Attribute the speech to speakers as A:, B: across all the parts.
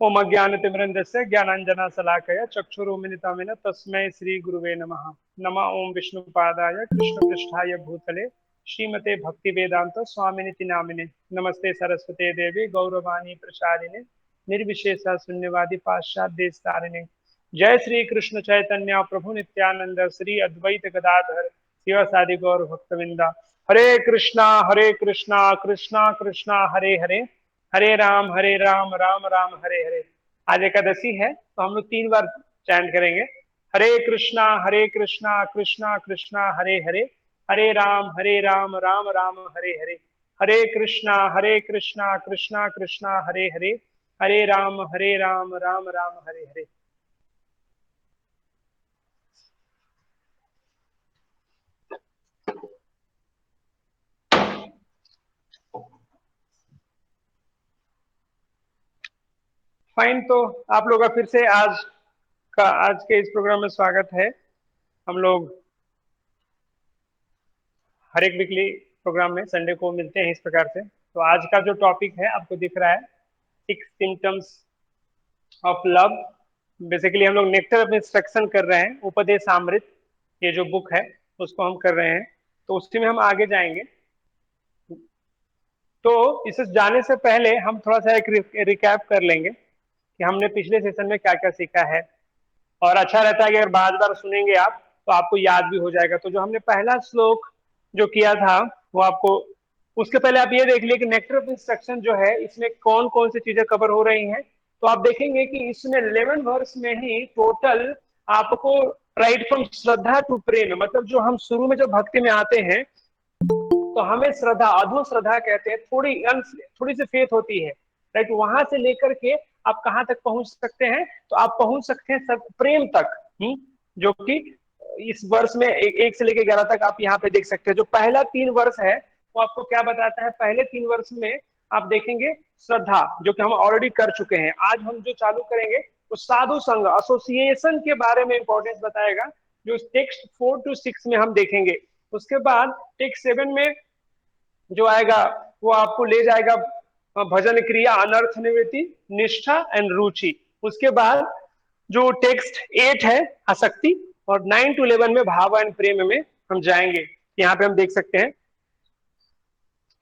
A: ओम अज्ञानतिमिरन्धस्य ज्ञानाञ्जनशलाकया चक्षुरुन्मिलितं तस्मै श्रीगुरुवे नमः। नमः ओम विष्णुपादाय कृष्णपृष्ठाय भूतले श्रीमते भक्तिवेदांत स्वामिनिति नामिने। नमस्ते सरस्वते देवी गौरवाणी प्रसारिणे निर्विशेष शून्यवादी पाश्चात्य देशतारिणे। जय श्री कृष्ण चैतन्य प्रभु नित्यानंद श्री अद्वैत गदाधर शिवासादि गौर भक्तविंदा। हरे कृष्णा कृष्णा कृष्णा हरे हरे, हरे राम राम राम हरे हरे। आज एकादशी है तो हम लोग 3 बार चैंट करेंगे। हरे कृष्णा कृष्णा कृष्णा हरे हरे, हरे राम राम राम हरे हरे। हरे कृष्णा कृष्णा कृष्णा हरे हरे, हरे राम राम राम हरे हरे। फाइन, तो आप लोग का फिर से आज के इस प्रोग्राम में स्वागत है। हम लोग हर एक वीकली प्रोग्राम में संडे को मिलते हैं इस प्रकार से। तो आज का जो टॉपिक है आपको दिख रहा है, 6 सिम्टम्स ऑफ लव। बेसिकली हम लोग नेक्टर ऑफ इंस्ट्रक्शन कर रहे हैं, उपदेशामृत ये जो बुक है उसको हम कर रहे हैं, तो उसी में हम आगे जाएंगे। तो इसे जाने से पहले हम थोड़ा सा एक रिकैप कर लेंगे कि हमने पिछले सेशन में क्या क्या सीखा है। और अच्छा रहता है कि अगर बार बार सुनेंगे आप तो आपको याद भी हो जाएगा। तो जो हमने पहला श्लोक जो किया था वो आपको, उसके पहले आप ये देख लिए कि नेक्टर ऑफ इंस्ट्रक्शन जो है इसमें कौन कौन सी चीजें कवर हो रही हैं। तो आप देखेंगे कि इसमें 11 वर्स में ही टोटल आपको राइट फ्रॉम श्रद्धा टू प्रेम, मतलब जो हम शुरू में जो भक्ति में आते हैं तो हमें श्रद्धा, अधो श्रद्धा कहते हैं, थोड़ी सी फेथ होती है, राइट। वहां से लेकर के आप कहां तक पहुंच सकते हैं, तो आप पहुंच सकते हैं सब प्रेम तक। जो कि इस वर्ष में 1 से लेकर 11 तक आप यहाँ पे देख सकते हैं। जो पहला 3 वर्ष है वो आपको क्या बताता है, पहले 3 वर्ष में आप देखेंगे श्रद्धा, जो कि हम ऑलरेडी कर चुके हैं। आज हम जो चालू करेंगे वो साधु संघ एसोसिएशन के बारे में इंपॉर्टेंस बताएगा, जो टेक्स्ट 4 to 6 में हम देखेंगे। उसके बाद टेक्स्ट 7 में जो आएगा वो आपको ले जाएगा भजन क्रिया, अनर्थ निवृत्ति, निष्ठा एंड रुचि। उसके बाद जो टेक्स्ट 8 है आसक्ति, और 9 to 11 में भाव एंड प्रेम में हम जाएंगे। यहाँ पे हम देख सकते हैं।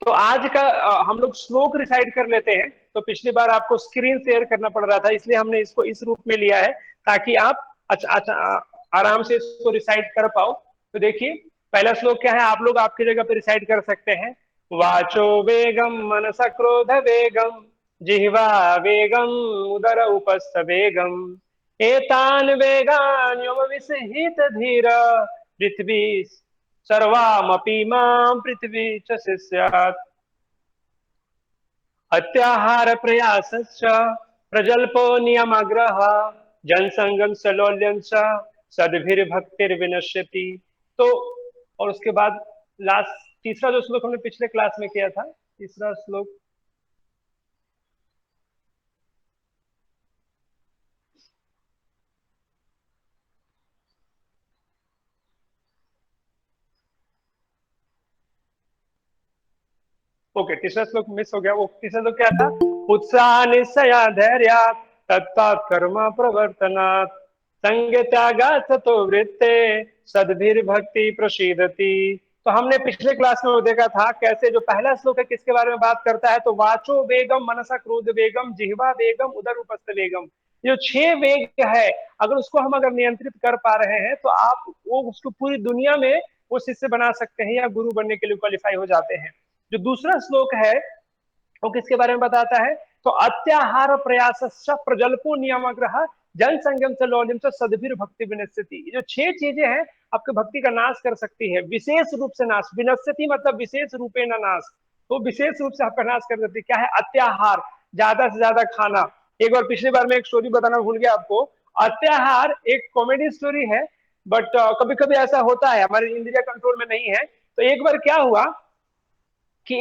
A: तो आज का हम लोग श्लोक रिसाइड कर लेते हैं। तो पिछली बार आपको स्क्रीन शेयर करना पड़ रहा था, इसलिए हमने इसको इस रूप में लिया है ताकि आप अच्छा आराम से इसको रिसाइड कर पाओ। तो देखिए पहला श्लोक क्या है, आप लोग आपकी जगह पे रिसाइड कर सकते हैं। वाचो वेगम मनसा क्रोध वेगम, जिह्वा वेगम उदर उपस्थ वेगम, एतान वेगान योमविसहित धीर, पृथ्वी सर्वामपि मां पृथ्वी च शिष्यात्। अत्याहार प्रयासश्च प्रजल्पो नियमाग्रह, जनसंगम सलोल्यं च सद्भिर्भक्तिर्विनश्यति। तो और उसके बाद लास्ट तीसरा जो श्लोक हमने पिछले क्लास में किया था, तीसरा श्लोक ओके, तीसरा श्लोक मिस हो गया। वो तीसरा श्लोक क्या था, उत्साह निश्चया धैर्य तत्तात कर्म प्रवर्तनात्, संग त्यागा तो वृत्ते सद्भिर्भक्ति प्रसीदति। तो हमने पिछले क्लास में वो देखा था कैसे जो पहला श्लोक है किसके बारे में बात करता है, तो वाचो वेगम मनसा क्रोध वेगम, जिह्वा वेगम उदर उपस्थ वेगम। जो 6 वेग है, अगर उसको हम अगर नियंत्रित कर पा रहे हैं तो आप वो उसको पूरी दुनिया में वो शिष्य बना सकते हैं या गुरु बनने के लिए क्वालिफाई हो जाते हैं। जो दूसरा श्लोक है वो किसके बारे में बताता है, तो अत्याहार प्रयास प्रजल्पो नियमाग्रह, जन संगम से लौलिम से सदभिर भक्ति विनश्यति। जो 6 चीजें हैं आपके भक्ति का नाश कर सकती है, विशेष रूप से नाश, विनश्यति मतलब विशेष रूपे न नाश, तो विशेष रूप से आपका नाश कर देती। क्या है, अत्याहार, ज्यादा से ज्यादा खाना। एक बार पिछली बार में एक स्टोरी बताना भूल गया आपको। अत्याहार एक कॉमेडी स्टोरी है, बट कभी कभी ऐसा होता है, हमारे इंद्रिय कंट्रोल में नहीं है। तो एक बार क्या हुआ कि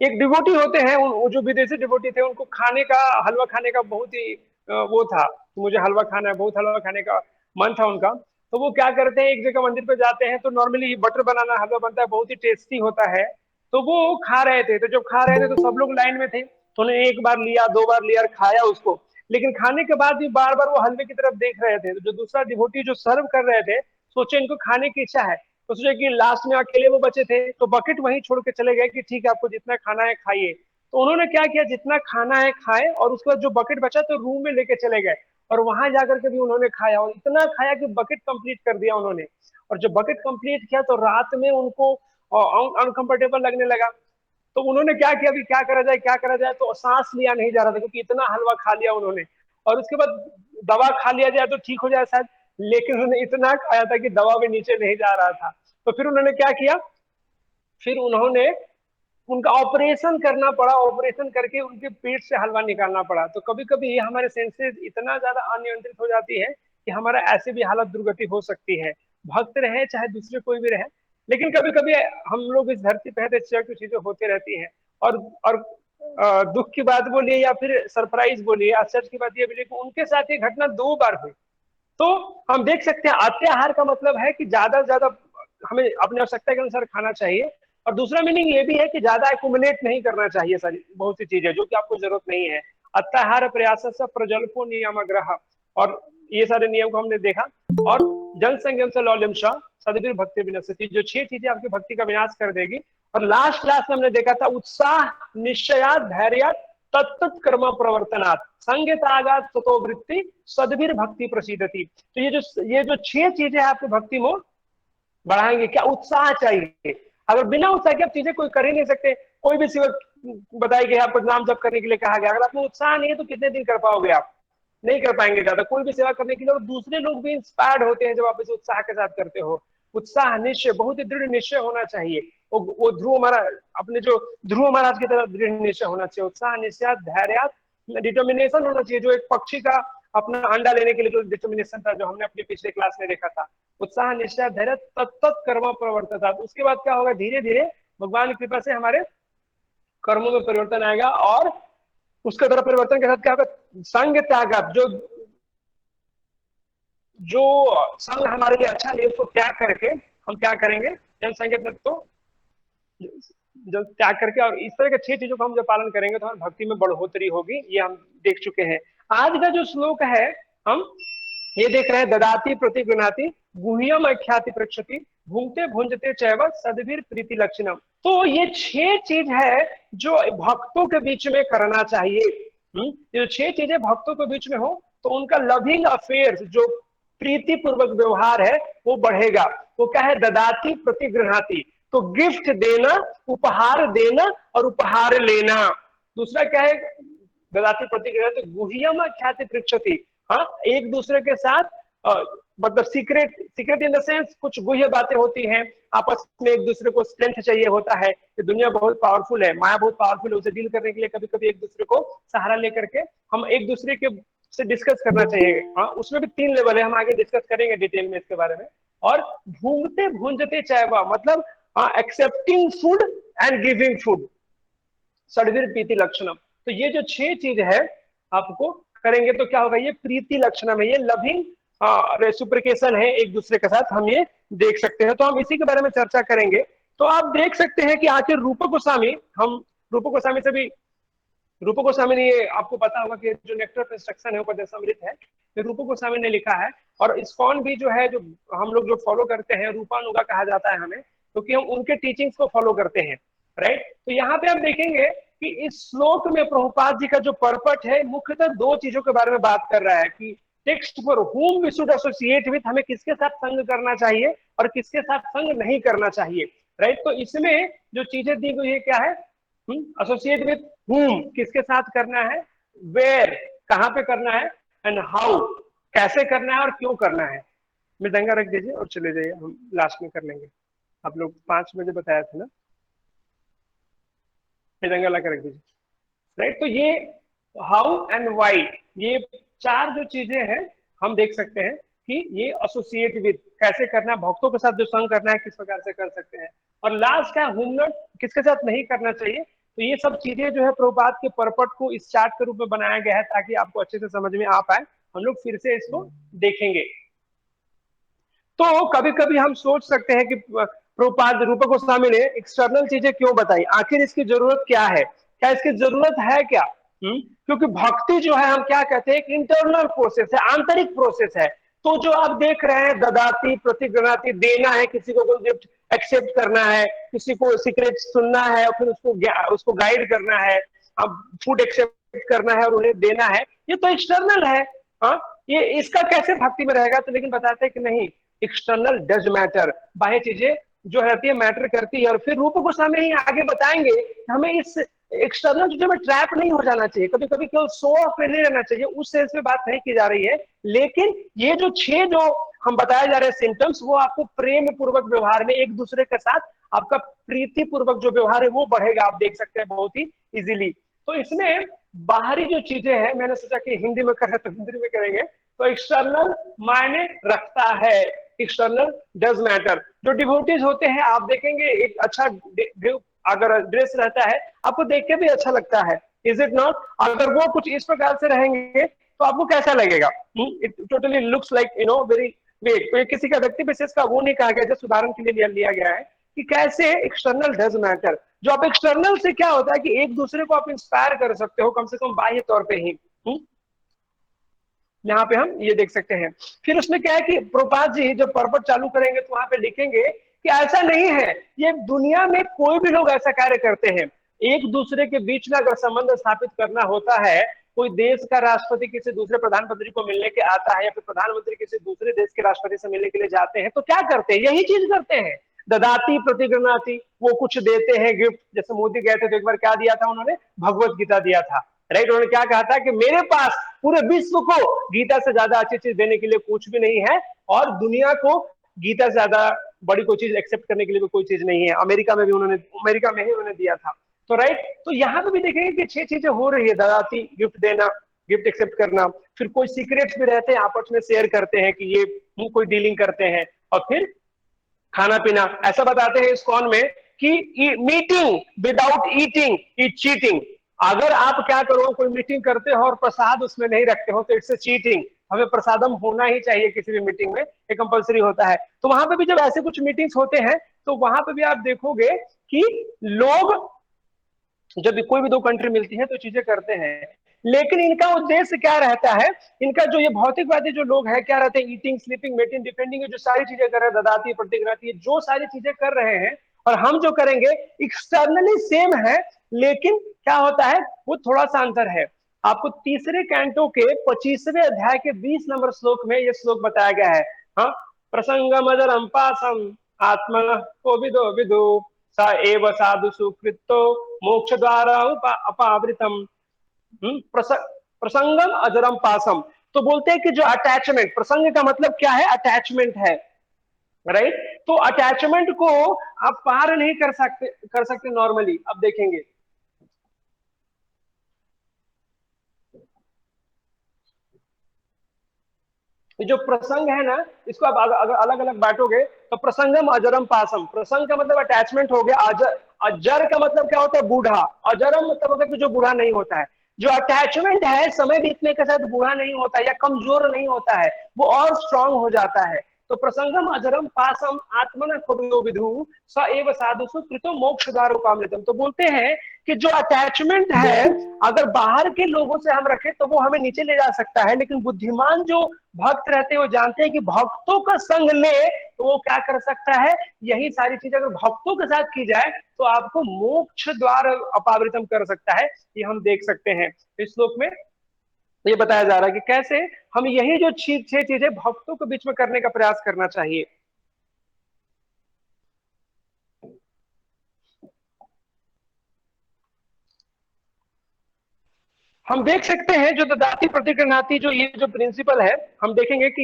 A: एक डिवोटी होते हैं, जो विदेशी डिवोटी थे, उनको खाने का, हलवा खाने का बहुत ही वो था, मुझे हलवा खाना है, बहुत हलवा खाने का मन था उनका। तो वो क्या करते हैं, एक जगह मंदिर पे जाते हैं, तो नॉर्मली बटर बनाना हलवा बनता है, बहुत ही टेस्टी होता है। तो वो खा रहे थे, तो जब खा रहे थे तो सब लोग लाइन में थे, तो उन्होंने एक बार लिया, दो बार लिया और खाया उसको। लेकिन खाने के बाद भी बार बार वो हलवे की तरफ देख रहे थे। तो जो दूसरा डिवोटी जो सर्व कर रहे थे, सोचे इनको खाने की इच्छा है, तो सोचे कि लास्ट में अकेले वो बचे थे, तो बकेट वहीं छोड़ के चले गए कि ठीक है आपको जितना खाना है खाइए। तो उन्होंने क्या किया, जितना खाना है खाए, और उसके बाद जो बकेट बचा तो रूम में लेके चले गए, और वहां जाकर के भी उन्होंने खाया, और इतना खाया कि बकेट कंप्लीट कर दिया उन्होंने। और जब बकेट कंप्लीट किया तो रात में उनको अनकंफर्टेबल लगने लगा। तो उन्होंने क्या किया, अभी क्या करा जाए क्या करा जाए, तो सांस लिया नहीं जा रहा था क्योंकि इतना हलवा खा लिया उन्होंने। और उसके बाद दवा खा लिया जाए तो ठीक हो जाए शायद, लेकिन उन्होंने इतना खाया था कि दवा भी नीचे नहीं जा रहा था। तो फिर उन्होंने क्या किया, फिर उन्होंने उनका ऑपरेशन करना पड़ा, ऑपरेशन करके उनके पेट से हलवा निकालना पड़ा। तो कभी कभी हमारे सेंसेस इतना ज्यादा अनियंत्रित हो जाती है कि हमारा ऐसे भी हालत दुर्गति हो सकती है, भक्त रहे चाहे दूसरे कोई भी रहे। लेकिन कभी कभी हम लोग इस धरती पे है तो इस तरह की चीजें होती रहती हैं। और दुख की बात बोलिए या फिर सरप्राइज बोलिए, आश्चर्य की बात यह बोलिए कि उनके साथ ये घटना दो बार हुई। तो हम देख सकते हैं अत्याहार का मतलब है कि ज्यादा से ज्यादा हमें अपनी आवश्यकता के अनुसार खाना चाहिए। और दूसरा मीनिंग ये भी है कि ज्यादा एक्युमुलेट नहीं करना चाहिए सारी बहुत सी चीजें जो कि आपको जरूरत नहीं है। अत्याहार प्रयास से प्रजल्पो नियमग्रह, और ये सारे नियम को हमने देखा। और जन संयम से लौल्यम शाह सदवीर भक्ति विनश्यति, जो 6 चीजें आपकी भक्ति का विनाश कर देगी। और लास्ट क्लास में हमने देखा था उत्साह निश्चयात धैर्य तत्त कर्म प्रवर्तनात् संगतागात ततो वृत्ति सदवीर भक्ति प्रसिद्धति। तो ये जो 6 चीजें आपकी भक्ति में बढ़ाएंगे। क्या उत्साह चाहिए, अगर बिना उत्साह के आप चीजें कोई कर ही नहीं सकते। कोई भी सेवक बताए कि आपको नाम जप करने के लिए कहा गया, अगर आपको उत्साह नहीं है तो कितने दिन कर पाओगे आप, नहीं कर पाएंगे ज्यादा। कोई भी सेवा करने के लिए, और दूसरे लोग भी इंस्पायर्ड होते हैं जब आप इसे उत्साह के साथ करते हो। उत्साह निश्चय, बहुत ही दृढ़ निश्चय होना चाहिए। वो ध्रुव महाराज, अपने जो ध्रुव महाराज की तरह दृढ़ निश्चय होना चाहिए। उत्साह निश्चय धैर्य डिटर्मिनेशन होना चाहिए, जो एक पक्षी का अपना अंडा लेने के लिए जो डिटर्मिनेशन था, जो हमने अपने पिछले क्लास में देखा था। उत्साह निश्चय धैर्य तत्त कर्म प्रवर्तता। उसके बाद क्या होगा, धीरे धीरे भगवान की कृपा से हमारे कर्मों में परिवर्तन आएगा। और उसके तरफ परिवर्तन के साथ क्या होगा, संग त्याग, जो संग हमारे लिए अच्छा नहीं उसको त्याग करके हम क्या करेंगे, जनसंख्या तो जब त्याग करके, और इस तरह के 6 चीजों का हम जब पालन करेंगे तो हमारी भक्ति में बढ़ोतरी होगी। ये हम देख चुके हैं। आज का जो श्लोक है हम ये देख रहे हैं, ददाती प्रतिगृणाति गुह्यम अख्याति प्रक्षति भूंगते भुंजते चैव सदवीर प्रीति लक्षणम। तो ये 6 चीज है जो भक्तों के बीच में करना चाहिए। ये जो 6 चीजें भक्तों के बीच में हो तो उनका लविंग अफेयर्स, जो प्रीति पूर्वक व्यवहार है वो बढ़ेगा। वो क्या है, ददाती प्रतिगृहाती, तो गिफ्ट देना, उपहार देना और उपहार लेना। दूसरा क्या है, ददाती प्रतिगृह, तो गुह्यम ख्याति पृक्षति, हाँ एक दूसरे के साथ मतलब secret, secret in the sense कुछ गुह्य बातें होती हैं आपस में, एक दूसरे को स्ट्रेंथ चाहिए होता है कि दुनिया बहुत पावरफुल है, माया बहुत पावरफुल है, उसे डील करने के लिए कभी कभी एक दूसरे को सहारा लेकर के हम एक दूसरे के से डिस्कस करना चाहिए। हाँ उसमें भी 3 लेवल है, हम आगे डिस्कस करेंगे डिटेल में इसके बारे में। और भूंगते भूंजते चाहवा मतलब accepting food and giving food, सड़वीर प्रीति लक्षणम। तो ये जो 6 चीज है आपको करेंगे तो क्या होगा, ये प्रीति लक्षणम है, ये लविंग रेसिप्रोकेशन है एक दूसरे के साथ, हम ये देख सकते हैं। तो हम इसी के बारे में चर्चा करेंगे। तो आप देख सकते हैं कि आखिर रूप गोस्वामी, हम रूप गोस्वामी से भी, रूप गोस्वामी ने, ये आपको पता होगा कि जो नेक्टर ऑफ इंस्ट्रक्शन है उपदेशामृत है, ये रूप गोस्वामी ने लिखा है। और इस्कॉन भी जो है, जो हम लोग जो फॉलो करते हैं, रूपानुगा कहा जाता है हमें, क्योंकि हम उनके टीचिंग्स को फॉलो करते हैं, राइट। तो यहाँ पे आप देखेंगे कि इस श्लोक में प्रभुपाद जी का जो पर्पट है मुख्यतः 2 चीजों के बारे में बात कर रहा है कि text for home we should associate with, हमें किसके साथ संग करना चाहिए और किसके साथ संग नहीं करना चाहिए, राइट। तो इसमें जो चीजें दी गई है क्या है, एसोसिएट विथ whom किसके साथ करना है, वेयर कहां पे करना है, एंड हाउ कैसे करना है और क्यों करना है। मृदंगा रख दीजिए और चले जाइए, हम लास्ट में कर लेंगे। आप लोग 5 बजे बताया था ना, मृदंगा ला कर रख दीजिए, राइट। तो ये हाउ एंड वाई, ये 4 जो चीजें हैं हम देख सकते हैं कि ये एसोसिएट विद कैसे करना है, भक्तों के साथ जो संग करना है किस प्रकार से कर सकते हैं। और लास्ट क्या, हुम नॉट किसके साथ नहीं करना चाहिए। तो ये सब चीजें जो है प्रभुपाद के पर्पट को इस चार्ट के रूप में बनाया गया है ताकि आपको अच्छे से समझ में आ पाए। हम लोग फिर से इसको देखेंगे। तो कभी कभी हम सोच सकते हैं कि प्रभुपाद रूप गोस्वामी ने एक्सटर्नल चीजें क्यों बताई, आखिर इसकी जरूरत क्या है, क्या इसकी जरूरत है क्या? क्योंकि भक्ति जो है हम क्या कहते हैं, एक इंटरनल प्रोसेस है, आंतरिक प्रोसेस है। तो जो आप देख रहे हैं ददाती प्रतिगृणाती, देना है किसी को, कोई गिफ्ट एक्सेप्ट करना है, किसी को सीक्रेट सुनना है और फिर उसको गाइड करना है, अब फूड एक्सेप्ट करना है और उन्हें देना है, ये तो एक्सटर्नल है। हाँ, ये इसका कैसे भक्ति में रहेगा? तो लेकिन बताते हैं कि नहीं, एक्सटर्नल डज मैटर, बाह्य चीजें जो रहती है मैटर करती है। और फिर रूप गोस्वामी ही आगे बताएंगे हमें इस एक्सटर्नल चीजों में ट्रैप नहीं हो जाना चाहिए, कभी कभी केवल शो ऑफ में नहीं रहना चाहिए, उस सेंस में बात नहीं की जा रही है। लेकिन ये जो 6 जो हम बताए जा रहे हैं सिम्टम्स, वो आपको प्रेम पूर्वक व्यवहार में एक दूसरे के साथ आपका प्रीति पूर्वक जो व्यवहार है वो बढ़ेगा, आप देख सकते हैं बहुत ही इजीली। तो इसमें बाहरी जो चीजें हैं, मैंने सोचा कि हिंदी में करें तो हिंदी में करेंगे। तो एक्सटर्नल मायने रखता है, एक्सटर्नल डज मैटर। जो डिवोटीज होते हैं आप देखेंगे, एक अच्छा अगर ड्रेस रहता है आपको देख के भी अच्छा लगता है, इज इट नॉट? अगर वो कुछ इस प्रकार से रहेंगे तो आपको कैसा लगेगा? It totally looks like very wet. तो किसी का व्यक्ति विशेष का वो नहीं कहा गया, जस्ट उदाहरण के लिए लिया गया है कि कैसे एक्सटर्नल डज मैटर। जो आप एक्सटर्नल से क्या होता है कि एक दूसरे को आप इंस्पायर कर सकते हो, कम से कम बाह्य तौर पे ही। यहाँ पे हम ये देख सकते हैं। फिर उसमें क्या है कि प्रभुपाद जी जब पर्वत चालू करेंगे तो वहां पे लिखेंगे कि ऐसा नहीं है, ये दुनिया में कोई भी लोग ऐसा कार्य करते हैं, एक दूसरे के बीच में अगर संबंध स्थापित करना होता है, कोई देश का राष्ट्रपति किसी दूसरे प्रधानमंत्री को मिलने के आता है या फिर प्रधानमंत्री किसी दूसरे देश के राष्ट्रपति से मिलने के लिए जाते हैं, तो क्या करते हैं? यही चीज करते हैं, ददाती प्रतिगृणाती, वो कुछ देते हैं गिफ्ट। जैसे मोदी गए थे तो एक बार क्या दिया था उन्होंने? भगवत गीता दिया था, राइट। उन्होंने क्या कहा था कि मेरे पास पूरे विश्व को गीता से ज्यादा अच्छी चीज देने के लिए कुछ भी नहीं है, और दुनिया को गीता से ज्यादा बड़ी कोई चीज एक्सेप्ट करने के लिए कोई चीज नहीं है। अमेरिका में भी उन्होंने, अमेरिका में ही उन्होंने दिया था। तो राइट, तो यहाँ पे भी देखेंगे कि 6 चीजें हो रही है, ददाती गिफ्ट देना, गिफ्ट एक्सेप्ट करना, फिर कोई सीक्रेट्स भी रहते हैं आपस में शेयर करते हैं कि ये कोई डीलिंग करते हैं, और फिर खाना पीना। ऐसा बताते हैं इस कौन में कि meeting without eating is cheating. अगर आप क्या करो, कोई मीटिंग करते हो और प्रसाद उसमें नहीं रखते हो तो इट्स चीटिंग। हमें प्रसादम होना ही चाहिए किसी भी मीटिंग में, ये कंपलसरी होता है। तो वहां पे भी जब ऐसे कुछ मीटिंग्स होते हैं तो वहां पे भी आप देखोगे कि लोग जब भी कोई भी दो कंट्री मिलती है तो चीजें करते हैं, लेकिन इनका उद्देश्य क्या रहता है? इनका जो ये भौतिकवादी जो लोग हैं क्या रहते हैं, ईटिंग स्लीपिंग मीटिंग डिफेंडिंग, जो सारी चीजें कर रहे हैं, ददाती प्रतिग्रहती, जो सारी चीजें कर रहे हैं, और हम जो करेंगे एक्सटर्नली सेम है, लेकिन क्या होता है वो थोड़ा सा अंतर है। आपको तीसरे कैंटो के 25वें अध्याय के 20 नंबर श्लोक में ये श्लोक बताया गया है। हाँ, प्रसंगम अजरम पासम आत्मा को विदो विदु स एव साधु सुकृतो मोक्ष द्वारा अपावृतम। प्रसंगम अजरम पासम, तो बोलते हैं कि जो अटैचमेंट, प्रसंग का मतलब क्या है? अटैचमेंट है, राइट। तो अटैचमेंट को आप पार नहीं कर सकते नॉर्मली। अब देखेंगे जो प्रसंग है ना, इसको आप अगर अलग अलग बांटोगे तो प्रसंगम अजरम पासम, प्रसंग का मतलब अटैचमेंट हो गया। अजर का मतलब क्या होता है? बूढ़ा। अजरम मतलब होता है कि जो बूढ़ा नहीं होता है। जो अटैचमेंट है समय बीतने के साथ बूढ़ा नहीं होता है या कमजोर नहीं होता है, वो और स्ट्रांग हो जाता है। तो प्रसंगम अजरम पासम आत्मन खुदो विधु स एव साधुसु कृतो मोक्ष द्वार उपामृतम। तो बोलते हैं कि जो अटैचमेंट है अगर बाहर के लोगों से हम रखें तो वो हमें नीचे ले जा सकता है, लेकिन बुद्धिमान जो भक्त रहते हैं वो जानते हैं कि भक्तों का संग ले तो वो क्या कर सकता है, यही सारी चीजें अगर भक्तों के साथ की जाए तो आपको मोक्ष द्वार अपावृतम कर सकता है। ये हम देख सकते हैं इस श्लोक में। ये बताया जा रहा है कि कैसे हम यही जो 6 चीजें भक्तों के बीच में करने का प्रयास करना चाहिए। हम देख सकते हैं जो ददाती प्रतिगृणाती जो ये जो प्रिंसिपल है, हम देखेंगे कि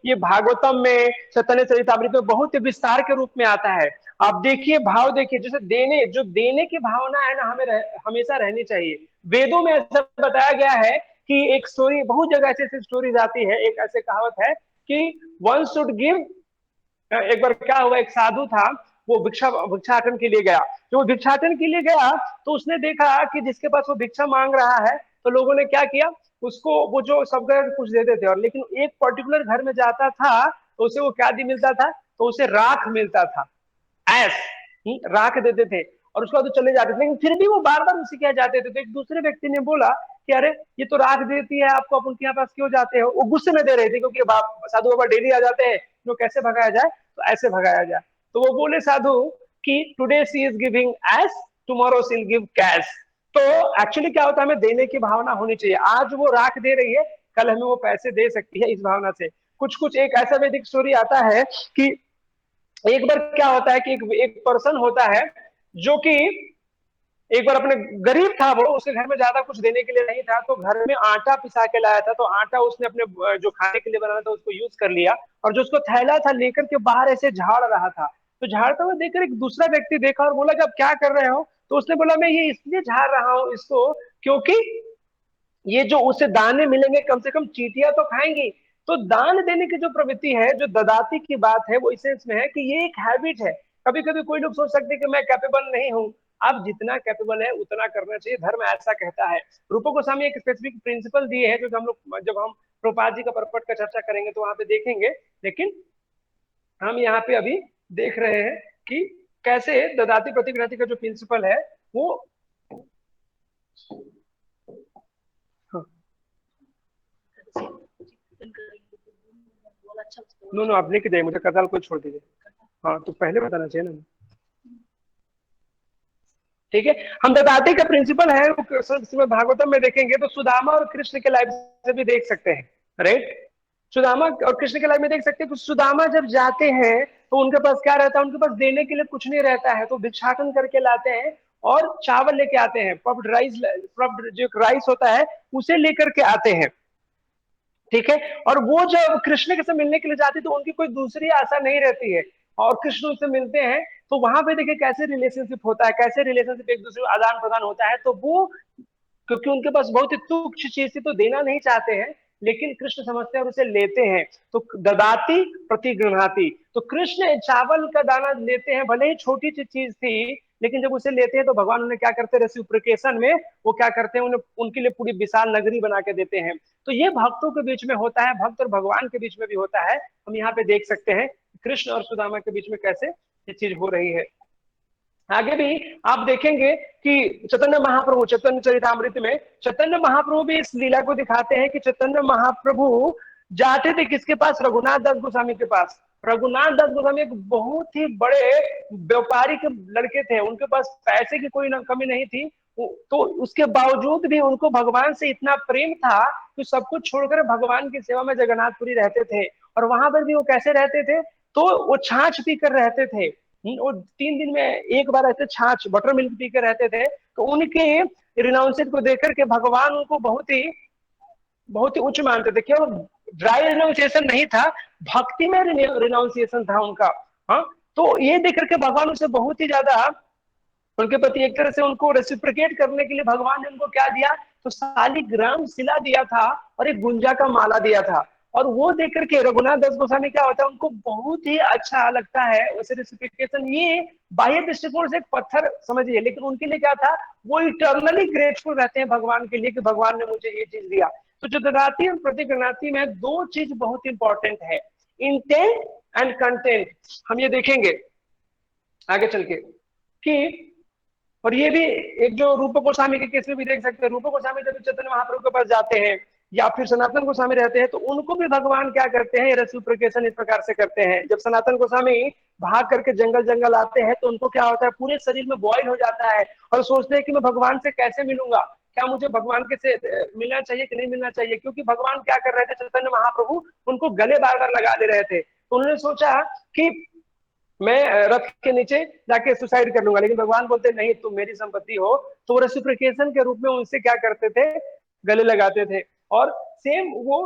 A: ये भागवतम में, चैतन्य चरितामृत में बहुत ही विस्तार के रूप में आता है। आप देखिए भाव देखिए, जैसे देने की भावना है ना, हमेशा रहनी चाहिए। वेदों में ऐसा बताया गया है कि एक स्टोरी, बहुत जगह ऐसी ऐसी स्टोरीज आती है, एक ऐसे कहावत है कि वन शुड गिव। एक बार क्या हुआ, एक साधु था, वो भिक्षाटन के लिए गया। जो वो भिक्षाटन के लिए गया तो उसने देखा कि जिसके पास वो भिक्षा मांग रहा है, तो लोगों ने क्या किया, उसको वो जो सब कुछ देते थे, और लेकिन एक पर्टिकुलर घर में जाता था तो उसे वो क्या मिलता था, तो उसे राख मिलता था। एस, राख देते थे और उसके बाद तो चले जाते थे, लेकिन फिर भी वो बार बार उसी के यहाँ जाते थे। तो एक दूसरे व्यक्ति ने बोला कि अरे ये तो राख देती है आपको, आप उनके यहाँ पास क्यों जाते हो? वो गुस्से में दे रहे थे क्योंकि साधु बाबा डेली आ जाते हैं, जो कैसे भगाया जाए, तो ऐसे भगाया जाए। तो वो बोले साधु कि today she is giving us, tomorrow she will give cash. तो एक्चुअली क्या होता है, हमें देने की भावना होनी चाहिए। आज वो राख दे रही है, कल हमें वो पैसे दे सकती है, इस भावना से। कुछ कुछ एक ऐसा वैदिक स्टोरी आता है कि एक बार क्या होता है कि एक पर्सन होता है जो कि एक बार अपने गरीब था, वो उसके घर में ज्यादा कुछ देने के लिए नहीं था, तो घर में आटा पिसा के लाया था। तो आटा उसने अपने जो खाने के लिए बनाना था उसको यूज कर लिया, और जो उसको थैला था लेकर के बाहर ऐसे झाड़ रहा था। तो झाड़ता हुआ देखकर एक दूसरा व्यक्ति देखा और बोला कि आप क्या कर रहे हो? तो उसने बोला मैं ये इसलिए झाड़ रहा हूँ इसको क्योंकि ये जो उसे दाने मिलेंगे कम से कम चींटियां तो खाएंगी। तो दान देने की जो प्रवृत्ति है, जो ददाती की बात है, वो इस सेंस में है कि ये एक हैबिट है। कभी कभी कोई लोग सोच सकते हैं कि मैं कैपेबल नहीं हूं। आप जितना कैपेबल है उतना करना चाहिए, धर्म ऐसा कहता है। रूपा गोस्वामी एक स्पेसिफिक प्रिंसिपल दिए है, जो हम लोग जब हम प्रभुपाद जी का परपट का चर्चा करेंगे तो वहां पे देखेंगे। लेकिन हम यहाँ पे अभी देख रहे हैं कि कैसे ददाती प्रतिग्रहती का जो प्रिंसिपल है वो, हाँ, नो नो आप लिख दे, मुझे कताल को छोड़ दीजिए। हाँ तो पहले बताना चाहिए ना। ठीक है, हम ददाती का प्रिंसिपल है वो श्रीमद् भागवतम में देखेंगे तो सुदामा और कृष्ण के लाइफ से भी देख सकते हैं। राइट, सुदामा और कृष्ण के लाइफ में देख सकते हैं कि सुदामा जब जाते हैं तो उनके पास क्या रहता है, उनके पास देने के लिए कुछ नहीं रहता है, तो भिक्षाटन करके लाते हैं और चावल लेके आते हैं, पफ्ड राइस, पफ्ड जो राइस होता है उसे लेकर के आते हैं। ठीक है, और वो जब कृष्ण के से मिलने के लिए जाती तो उनकी कोई दूसरी आशा नहीं रहती है, और कृष्ण उनसे मिलते हैं। तो वहां पे देखिए कैसे रिलेशनशिप होता है, कैसे रिलेशनशिप एक दूसरे को आदान प्रदान होता है। तो वो क्योंकि उनके पास बहुत ही तुच्छ चीज थी तो देना नहीं चाहते हैं, लेकिन कृष्ण समझते हैं और उसे लेते हैं। तो ददाती प्रतिगृहाती, तो कृष्ण चावल का दाना लेते हैं, भले ही छोटी सी चीज थी, लेकिन जब उसे लेते हैं तो भगवान उन्हें क्या करते हैं, रेसिप्रोकेशन में वो क्या करते हैं, उन्हें उनके लिए पूरी विशाल नगरी बना के देते हैं। तो ये भक्तों के बीच में होता है, भक्त और भगवान के बीच में भी होता है। हम यहाँ पे देख सकते हैं कृष्ण और सुदामा के बीच में कैसे ये चीज हो रही है। आगे भी आप देखेंगे कि चैतन्य महाप्रभु चैतन्य चरितामृत में चैतन्य महाप्रभु भी इस लीला को दिखाते हैं कि चैतन्य महाप्रभु जाते थे किसके पास, रघुनाथ दास गोस्वामी के पास। रघुनाथ दास गोस्वामी एक बहुत ही बड़े व्यापारी के लड़के थे, उनके पास पैसे की कोई कमी नहीं थी। तो उसके बावजूद भी उनको भगवान से इतना प्रेम था कि सब कुछ छोड़कर भगवान की सेवा में जगन्नाथपुरी रहते थे। और वहां पर भी वो कैसे रहते थे, तो वो छाछ पीकर रहते थे। वो 3 दिन में एक बार ऐसे छाछ बटर मिल्क पी के रहते थे। तो उनके रिनाउंसेट को देख करके भगवान उनको बहुत ही उच्च मानते थे। क्यों? ड्राई रिनाउंसिएशन नहीं था, भक्ति में रिनाउंसिएशन था उनका। हाँ, तो ये देख करके भगवान उसे बहुत ही ज्यादा, उनके प्रति एक तरह से उनको रेसिप्रिकेट करने के लिए भगवान ने उनको क्या दिया, तो शालिग्राम शिला दिया था और एक गुंजा का माला दिया था। और वो देख करके रघुनाथ दास गोस्वामी क्या होता है, उनको बहुत ही अच्छा लगता है वैसे रेसिप्रिकेशन। ये बाह्य दृष्टिकोण से एक पत्थर समझिए, लेकिन उनके लिए क्या था, वो इटर्नली ग्रेटफुल रहते हैं भगवान के लिए कि भगवान ने मुझे ये चीज दिया। तो जो ददाती और प्रतिगृणाती में दो चीज बहुत इंपॉर्टेंट है, इंटेंट एंड कंटेंट। हम ये देखेंगे आगे चल के कि, और ये भी एक जो रूप गोस्वामी के केस में भी देख सकते हैं, रूप गोस्वामी जब चैतन्य महाप्रभु के पास जाते हैं या फिर सनातन गोस्वामी रहते हैं तो उनको भी भगवान क्या करते हैं, रेसिप्रोकेशन इस प्रकार से करते हैं। जब सनातन गोस्वामी भाग करके जंगल जंगल आते हैं तो उनको क्या होता है, पूरे शरीर में बॉयल हो जाता है और सोचते हैं कि मैं भगवान से कैसे मिलूंगा, क्या मुझे भगवान के से मिलना चाहिए कि नहीं मिलना चाहिए। क्योंकि भगवान क्या कर रहे थे, चैतन्य महाप्रभु उनको गले बार बार लगा दे रहे थे। तो उन्होंने सोचा कि मैं रथ के नीचे जाके सुसाइड कर लूंगा, लेकिन भगवान बोलते नहीं, तुम मेरी संपत्ति हो। तो वो रेसिप्रिकेशन के रूप में उनसे क्या करते थे, गले लगाते थे। और सेम वो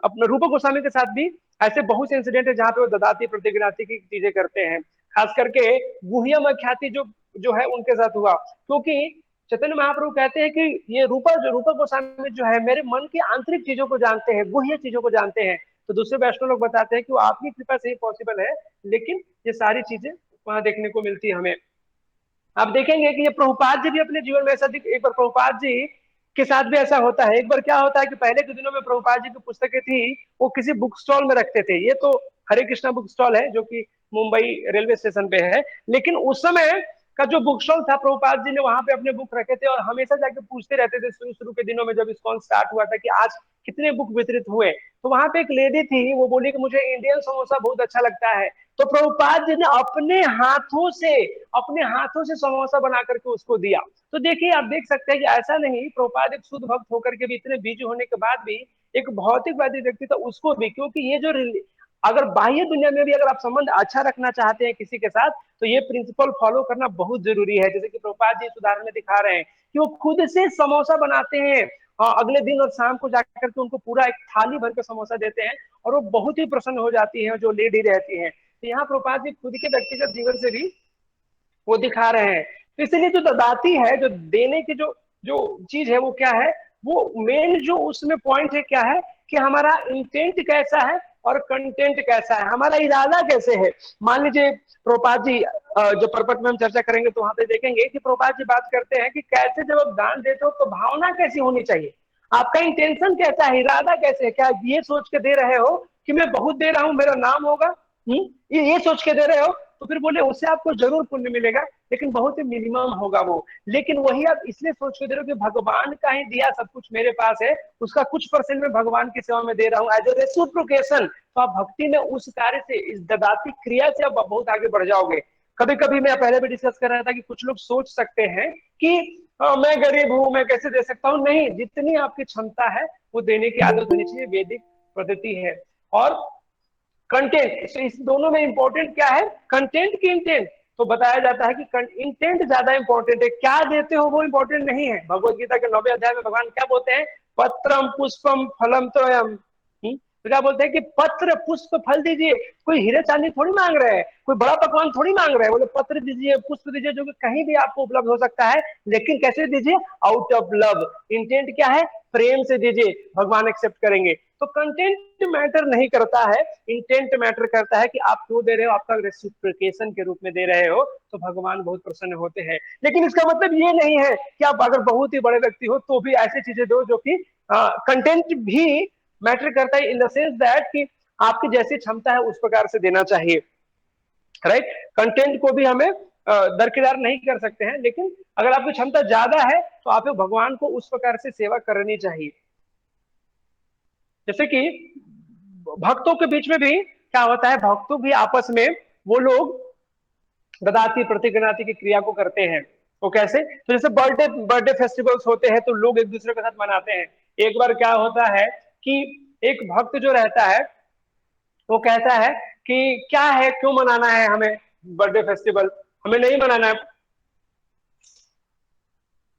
A: अपने रूप गोस्वामी के साथ भी ऐसे बहुत से इंसिडेंट है जहां पे वो ददाती प्रतिगृहाती की चीजें करते हैं। खास करके गुह्यम ख्याति जो जो है उनके साथ हुआ, क्योंकि चैतन्य महाप्रभु कहते हैं कि ये रूपा गोस्वामी जो है मेरे मन की आंतरिक चीजों को जानते हैं, गुह्य चीजों को जानते हैं। तो दूसरे वैष्णव लोग बताते हैं कि वो आपकी कृपा से ही पॉसिबल है, लेकिन ये सारी चीजें वहां देखने को मिलती है हमें। आप देखेंगे कि ये प्रभुपाद जी भी अपने जीवन में ऐसा, एक बार प्रभुपाद जी के साथ भी ऐसा होता है। एक बार क्या होता है कि पहले के दिनों में प्रभुपाद जी की पुस्तकें थी वो किसी बुक स्टॉल में रखते थे। ये तो हरे कृष्णा बुक स्टॉल है जो कि मुंबई रेलवे स्टेशन पे है। लेकिन उस समय का जो बुक स्टॉल था, प्रभुपाद जी ने वहां पे अपने बुक रखे थे और हमेशा जाके पूछते रहते थे शुरू शुरू के दिनों में जब इस्कॉन स्टार्ट हुआ था कि आज कितने बुक वितरित हुए। तो वहां पे एक लेडी थी, वो बोली कि मुझे इंडियन समोसा बहुत अच्छा लगता है। तो प्रभुपाद जी ने अपने हाथों से समोसा बना करके उसको दिया। तो देखिए, आप देख सकते हैं कि ऐसा नहीं, प्रभुपाद एक शुद्ध भक्त होकर के भी, इतने बिजी होने के बाद भी, एक भौतिकवादी व्यक्ति था उसको भी, क्योंकि ये जो अगर बाह्य दुनिया में भी अगर आप संबंध अच्छा रखना चाहते हैं किसी के साथ, तो ये प्रिंसिपल फॉलो करना बहुत जरूरी है। जैसे कि प्रभुपाद जी इस उदाहरण में दिखा रहे हैं कि वो खुद से समोसा बनाते हैं, अगले दिन और शाम को जाकर के उनको पूरा एक थाली भर के समोसा देते हैं और वो बहुत ही प्रसन्न हो जाती है जो लेडी रहती है। तो यहाँ प्रभुपाद जी खुद के व्यक्तिगत जीवन से भी वो दिखा रहे हैं। तो इसलिए जो ददाती है, जो देने की जो जो चीज है, वो क्या है, वो मेन जो उसमें पॉइंट है क्या है कि हमारा इंटेंट कैसा है और कंटेंट कैसा है, हमारा इरादा कैसे है। मान लीजिए प्रभुपाद जी, जो पर्पट में हम चर्चा करेंगे तो वहां पे देखेंगे कि प्रभुपाद जी बात करते हैं कि कैसे जब आप दान देते हो तो भावना कैसी होनी चाहिए, आपका इंटेंशन कैसा है, इरादा कैसे है। क्या ये सोच के दे रहे हो कि मैं बहुत दे रहा हूं, मेरा नाम होगा, ये सोच के दे रहे हो, तो फिर बोले उससे आपको जरूर पुण्य मिलेगा, लेकिन बहुत ही मिनिमम होगा वो। लेकिन वही आप इसलिए सोच के दे रहे हो कि भगवान का ही दिया सब कुछ मेरे पास है, उसका कुछ परसेंट में भगवान की सेवा में दे रहा हूँ एज ए रेसिप्रोकेशन, तो आप भक्ति में उस कार्य से, इस ददाती क्रिया से आप बहुत आगे बढ़ जाओगे। कभी कभी मैं पहले भी डिस्कस कर रहा था कि कुछ लोग सोच सकते हैं कि मैं गरीब हूं, मैं कैसे दे सकता हूं। नहीं, जितनी आपकी क्षमता है वो देने की आदत होनी चाहिए, वैदिक पद्धति है। और कंटेंट, इस दोनों में इंपॉर्टेंट क्या है, कंटेंट की इंटेंट। तो बताया जाता है कि इंटेंट ज्यादा इंपॉर्टेंट है, क्या देते हो वो इंपॉर्टेंट नहीं है। भगवत गीता के 9वें अध्याय में भगवान क्या बोलते हैं, पत्रम पुष्पम फलम तोयम। तो क्या बोलते हैं कि पत्र पुष्प फल दीजिए, कोई हीरे चांदी थोड़ी मांग रहे हैं, कोई बड़ा पकवान थोड़ी मांग रहे हैं, बोले पत्र दीजिए, पुष्प दीजिए, जो कि कहीं भी आपको उपलब्ध हो सकता है, लेकिन कैसे दीजिए, आउट ऑफ लव। इंटेंट क्या है, प्रेम से दीजिए, भगवान एक्सेप्ट करेंगे। तो कंटेंट मैटर नहीं करता है, इंटेंट मैटर करता है कि आप क्यों दे रहे हो, आपका रेसिप्रोकेशन के रूप में दे रहे हो, तो भगवान बहुत प्रसन्न होते हैं। लेकिन इसका मतलब ये नहीं है कि आप अगर बहुत ही बड़े व्यक्ति हो तो भी ऐसी चीजें दो जो कि कंटेंट भी मैटर करता है, इन द सेंस दैट कि आपकी जैसी क्षमता है उस प्रकार से देना चाहिए, राइट। कंटेंट को भी हमें दरकिनार नहीं कर सकते हैं, लेकिन अगर आपकी क्षमता ज्यादा है तो आप भगवान को उस प्रकार से सेवा करनी चाहिए। जैसे कि भक्तों के बीच में भी क्या होता है, भक्तों भी आपस में वो लोग ददाती प्रतिगणाती की क्रिया को करते हैं। वो कैसे, तो जैसे बर्थडे बर्थडे फेस्टिवल्स होते हैं तो लोग एक दूसरे के साथ मनाते हैं। एक बार क्या होता है कि एक भक्त जो रहता है वो कहता है कि क्या है, क्यों मनाना है हमें बर्थडे फेस्टिवल, हमें नहीं मनाना है,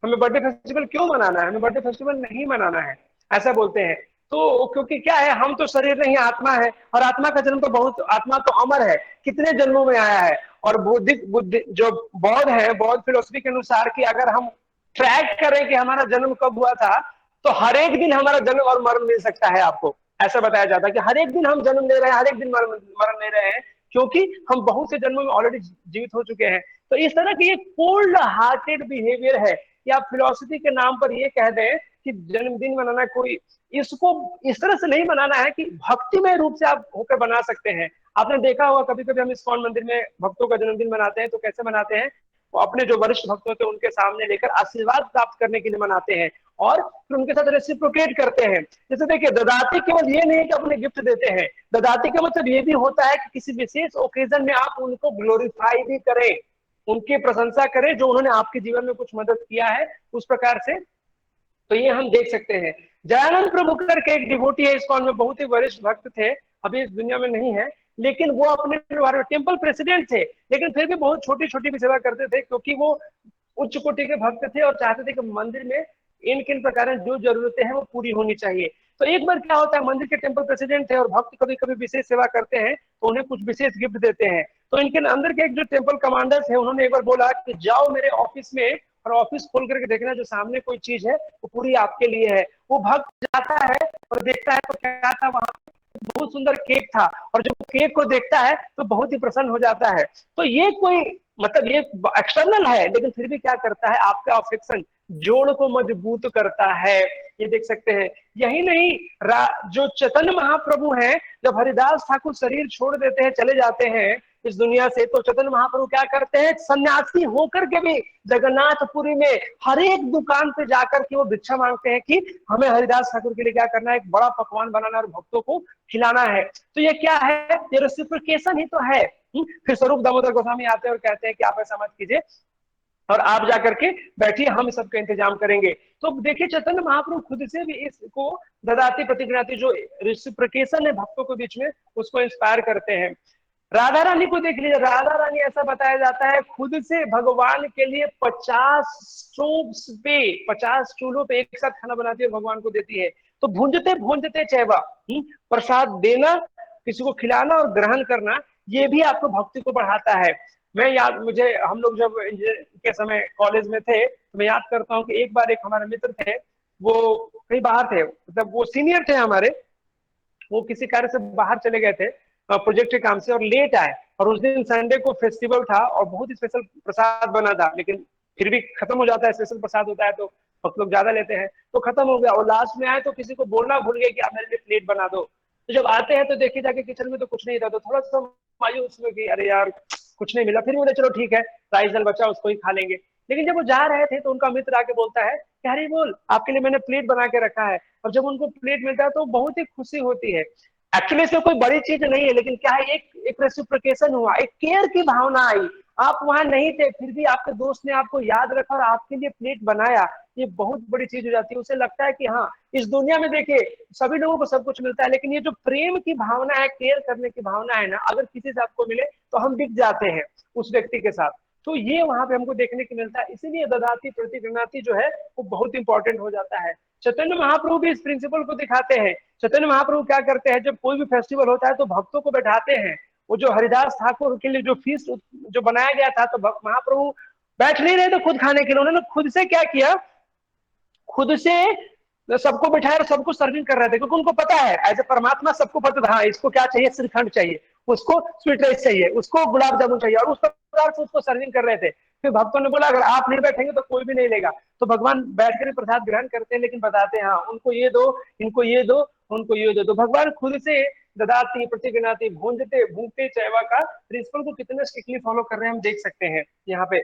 A: हमें बर्थडे फेस्टिवल क्यों मनाना है, हमें बर्थडे फेस्टिवल नहीं मनाना है, ऐसा बोलते हैं। तो क्योंकि क्या है, हम तो शरीर नहीं आत्मा है, और आत्मा का जन्म तो बहुत, आत्मा तो अमर है, कितने जन्मों में आया है। और बौद्धिक बुद्धि जो बौद्ध है, बौद्ध फिलोसफी के अनुसार कि अगर हम ट्रैक करें कि हमारा जन्म कब हुआ था, तो हर एक दिन हमारा जन्म और मरण मिल सकता है आपको। ऐसा बताया जाता है कि हर एक दिन हम जन्म ले रहे हैं, हर एक दिन मरण ले रहे हैं, क्योंकि हम बहुत से जन्मों में ऑलरेडी जीवित हो चुके हैं। तो इस तरह की ये कोल्ड हार्टेड बिहेवियर है कि आप फिलोसफी के नाम पर ये कह दें कि जन्मदिन मनाना, कोई इसको इस तरह से नहीं मनाना है कि भक्तिमय रूप से आप होकर बना सकते हैं। आपने देखा होगा कभी कभी हम इस्कॉन मंदिर में भक्तों का जन्मदिन मनाते हैं तो कैसे मनाते हैं, वो अपने जो वरिष्ठ भक्त होते हैं उनके सामने लेकर आशीर्वाद प्राप्त करने के लिए मनाते हैं और फिर उनके साथ रेसिप्रोकेट करते हैं। जैसे देखिए, ददाती केवल ये नहीं कि अपने गिफ्ट देते हैं, ददाती का मतलब ये भी होता है कि किसी विशेष ओकेजन में आप उनको ग्लोरीफाई भी करें, उनकी प्रशंसा करें जो उन्होंने आपके जीवन में कुछ मदद किया है उस प्रकार से। तो ये हम देख सकते हैं। जयानंद प्रभु करके एक डिवोटी है इस्कॉन में, बहुत ही वरिष्ठ भक्त थे, अभी इस दुनिया में नहीं है, लेकिन वो अपने टेम्पल प्रेसिडेंट थे, लेकिन फिर भी बहुत छोटी छोटी भी सेवा करते थे, क्योंकि वो उच्च कोटि के भक्त थे और चाहते थे कि मंदिर में इन किन प्रकार जो जरूरतें हैं वो पूरी होनी चाहिए। तो एक बार क्या होता है, मंदिर के टेम्पल प्रेसिडेंट थे और भक्त कभी कभी विशेष सेवा करते हैं तो उन्हें कुछ विशेष गिफ्ट देते हैं। तो इनके अंदर के एक जो टेम्पल कमांडर थे, उन्होंने एक बार बोला कि जाओ मेरे ऑफिस में और ऑफिस खोल करके देखना, जो सामने कोई चीज है वो पूरी आपके लिए है। वो भक्त जाता है और देखता है तो क्या था, वहां बहुत सुंदर केक था, और जब केक को देखता है तो बहुत ही प्रसन्न हो जाता है। तो ये कोई मतलब ये एक्सटर्नल है, लेकिन फिर भी क्या करता है, आपका अफेक्शन जोड़ को मजबूत करता है। ये देख सकते हैं। यही नहीं, जो चैतन्य महाप्रभु हैं, जब हरिदास ठाकुर शरीर छोड़ देते हैं, चले जाते हैं इस दुनिया से, तो चैतन्य महाप्रभु क्या करते हैं, सन्यासी होकर के भी जगन्नाथपुरी में हर एक दुकान पे जाकर के वो भिक्षा मांगते हैं कि हमें हरिदास ठाकुर के लिए क्या करना है, एक बड़ा पकवान बनाना और भक्तों को खिलाना है। तो ये क्या है, ये रेसिप्रोकेशन ही तो है। फिर स्वरूप दामोदर गोस्वामी आते हैं और कहते हैं कि आप ऐसा मत कीजिए और आप जाकर के बैठिए, हम सबका इंतजाम करेंगे। तो देखिए चैतन्य महाप्रभु खुद से भी इसको ददाती प्रतिगृणाती जो रेसिप्रोकेशन है भक्तों के बीच में, उसको इंस्पायर करते हैं। राधा रानी को देख लीजिए, राधा रानी ऐसा बताया जाता है खुद से भगवान के लिए 50 चूल्हों पे एक साथ खाना बनाती है, भगवान को देती है। तो भूंजते भूंजते चैवा, प्रसाद देना, किसी को खिलाना और ग्रहण करना, ये भी आपको भक्ति को बढ़ाता है। मैं याद, मुझे हम लोग जब के समय कॉलेज में थे, तो मैं याद करता हूँ कि एक बार एक हमारे मित्र थे, वो कहीं बाहर थे, मतलब वो सीनियर थे हमारे, वो किसी कार्य से बाहर चले गए थे प्रोजेक्ट के काम से, और लेट आए। और उस दिन संडे को फेस्टिवल था और बहुत स्पेशल प्रसाद बना था, लेकिन फिर भी खत्म हो जाता है, स्पेशल प्रसाद होता है तो बहुत लोग ज्यादा लेते हैं, तो खत्म हो गया। और लास्ट में आए तो किसी को बोलना भूल गए कि आप मेरे लिए प्लेट बना दो। तो जब आते हैं तो देखिए जाके किचन में तो कुछ नहीं था, तो थोड़ा सा मायूस हुए कि अरे यार कुछ नहीं मिला। फिर बोले चलो ठीक है, राइस दाल बचा उसको ही खा लेंगे। लेकिन जब वो जा रहे थे तो उनका मित्र आके बोलता है कि अरे बोल, आपके लिए मैंने प्लेट बना के रखा है। और जब उनको प्लेट मिलता है तो बहुत ही खुशी होती है। एक्चुअली इसमें कोई बड़ी चीज नहीं है, लेकिन क्या है, एक रेसिप्रोकेशन हुआ, एक केयर की भावना आई। आप वहां नहीं थे, फिर भी आपके दोस्त ने आपको याद रखा और आपके लिए प्लेट बनाया। ये बहुत बड़ी चीज हो जाती है। उसे लगता है कि हाँ, इस दुनिया में देखिए सभी लोगों को सब कुछ मिलता है, लेकिन ये जो प्रेम की भावना है, केयर करने की भावना है ना, अगर किसी से आपको मिले तो हम बिक जाते हैं उस व्यक्ति के साथ। तो ये वहां पे हमको देखने को मिलता है। इसीलिए ददाती प्रतिगृणाती जो है वो बहुत इंपॉर्टेंट हो जाता है। चैतन्य महाप्रभु भी इस प्रिंसिपल को दिखाते हैं। चैतन्य महाप्रभु क्या करते हैं, जब कोई भी फेस्टिवल होता है तो भक्तों को बैठाते हैं। वो जो हरिदास ठाकुर के लिए जो फीस जो बनाया गया था, तो महाप्रभु बैठ नहीं रहे थे खुद खाने के लिए, उन्होंने खुद से क्या किया, खुद से सबको बिठाया और सबको सर्विंग कर रहे थे, क्योंकि उनको पता है एज ए परमात्मा सबको पता था, हाँ इसको क्या चाहिए, श्रीखंड चाहिए, उसको स्वीट राइस चाहिए, उसको गुलाब जामुन चाहिए, और उस प्रकार से उसको सर्विंग कर रहे थे। फिर भक्तों ने बोला अगर आप नहीं बैठेंगे तो कोई भी नहीं लेगा। तो भगवान बैठकर प्रसाद ग्रहण करते हैं, लेकिन बताते हैं हाँ उनको ये दो, इनको ये दो, उनको ये दो। तो भगवान खुद से ददाती प्रतिगृणाती भूंजते भूंगते चैवा का प्रिंसिपल को कितने स्ट्रिक्टली फॉलो कर रहे हैं हम देख सकते हैं यहाँ पे।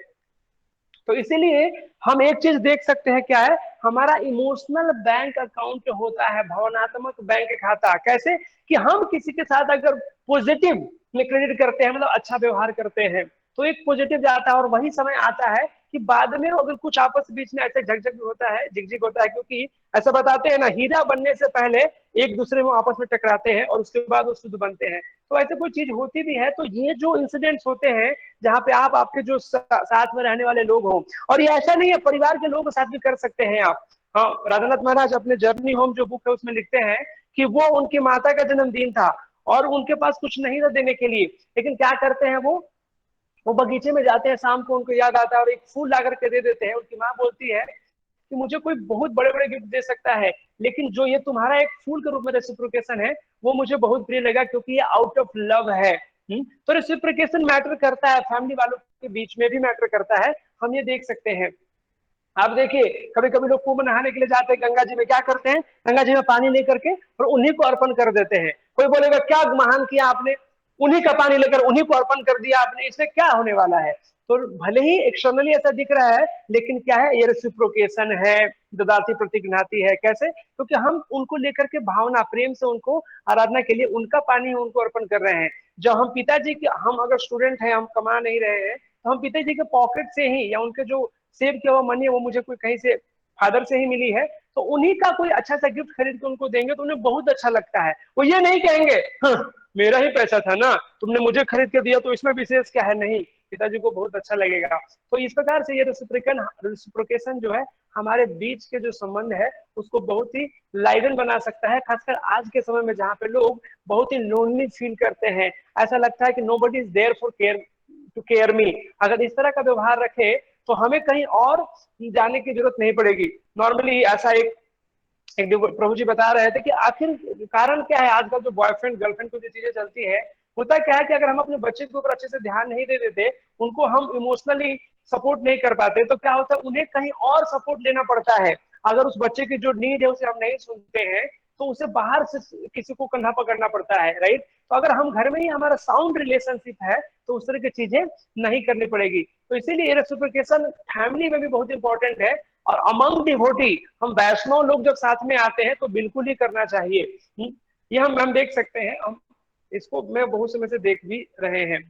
A: तो इसीलिए हम एक चीज देख सकते हैं, क्या है, हमारा इमोशनल बैंक अकाउंट जो होता है, भावनात्मक बैंक खाता, कैसे कि हम किसी के साथ अगर पॉजिटिव में क्रेडिट करते हैं, मतलब अच्छा व्यवहार करते हैं, तो एक पॉजिटिव जाता है। और वही समय आता है कि बाद में अगर कुछ आपस बीच में ऐसे झकझक होता है, झिकझिक होता है, क्योंकि ऐसा बताते हैं ना, हीरा बनने से पहले एक दूसरे में आपस में टकराते हैं और उसके बाद वो शुद्ध बनते हैं। तो ऐसे कोई चीज होती भी है। तो ये जो इंसिडेंट्स होते हैं जहाँ पे आप आपके जो साथ में रहने वाले लोग हों, और ये ऐसा नहीं है, परिवार के लोगों के साथ भी कर सकते हैं आप। हाँ, राधानाथ महाराज अपने जर्नी होम जो बुक है उसमें लिखते हैं कि वो उनकी माता का जन्मदिन था और उनके पास कुछ नहीं था देने के लिए, लेकिन क्या करते हैं, वो बगीचे में जाते हैं, शाम को उनको याद आता है और एक फूल ला करके दे देते हैं। उनकी माँ बोलती है कि मुझे कोई बहुत बड़े बड़े गिफ्ट दे सकता है, लेकिन जो ये तुम्हारा एक फूल के रूप में रेसिप्रोकेशन है वो मुझे बहुत प्रिय लगा, क्योंकि ये आउट ऑफ लव है। तो रेसिप्रोकेशन मैटर करता है, फैमिली वालों के बीच में भी मैटर करता है, हम ये देख सकते हैं। आप देखिए कभी कभी लोग कुंभ नहाने के लिए जाते हैं, गंगा जी में क्या करते हैं, गंगा जी में पानी लेकर के और उन्हीं को अर्पण कर देते हैं। कोई बोलेगा क्या महान किया आपने, उन्हीं का पानी लेकर उन्हीं को अर्पण कर दिया आपने, इससे क्या होने वाला है। तो भले ही एक्सटर्नली ऐसा दिख रहा है, लेकिन क्या है, ये रेसिप्रोकेशन है, ददाती प्रतिगृणाती है। कैसे, क्योंकि हम उनको लेकर के भावना प्रेम से उनको आराधना के लिए उनका पानी उनको अर्पण कर रहे हैं। जब हम पिताजी के, हम अगर स्टूडेंट हैं, हम कमा नहीं रहे हैं, तो हम पिताजी के पॉकेट से ही या उनके जो सेव किया हुआ मनी है वो मुझे कोई कहीं से फादर से ही मिली है, तो उन्हीं का कोई अच्छा सा गिफ्ट खरीद के उनको देंगे तो उन्हें बहुत अच्छा लगता है। वो ये नहीं कहेंगे हाँ, मेरा ही पैसा था ना, तुमने मुझे खरीद के दिया तो इसमें विशेष क्या है, नहीं, पिताजी को बहुत अच्छा लगेगा। तो इस प्रकार से ये रेसिप्रोकेशन जो है हमारे बीच के जो संबंध है उसको बहुत ही लाइवन बना सकता है, खासकर आज के समय में जहाँ पे लोग बहुत ही लोनली फील करते हैं। ऐसा लगता है कि nobody is there for care to care me. अगर इस तरह का व्यवहार रखे तो हमें कहीं और जाने की जरूरत नहीं पड़ेगी। नॉर्मली ऐसा एक प्रभु जी बता रहे थे कि आखिर कारण क्या है, आजकल जो बॉयफ्रेंड गर्लफ्रेंड की जो चीजें चलती है, होता क्या है कि अगर हम अपने बच्चे के ऊपर अच्छे से ध्यान नहीं दे देते, उनको हम इमोशनली सपोर्ट नहीं कर पाते, तो क्या होता है, उन्हें कहीं और सपोर्ट लेना पड़ता है। अगर उस बच्चे की जो नीड है उसे हम नहीं सुनते हैं तो उसे बाहर से किसी को कंधा पकड़ना पड़ता है, राइट। तो अगर हम घर में ही हमारा साउंड रिलेशनशिप है तो उस तरह की चीजें नहीं करनी पड़ेगी। तो इसीलिए रेसिप्रोकेशन फैमिली में भी बहुत इंपॉर्टेंट है। और अमंग डिवोटी, हम वैष्णव लोग जब साथ में आते हैं तो बिल्कुल ही करना चाहिए। ये हम देख सकते हैं, हम इसको मैं बहुत समय से देख भी रहे हैं।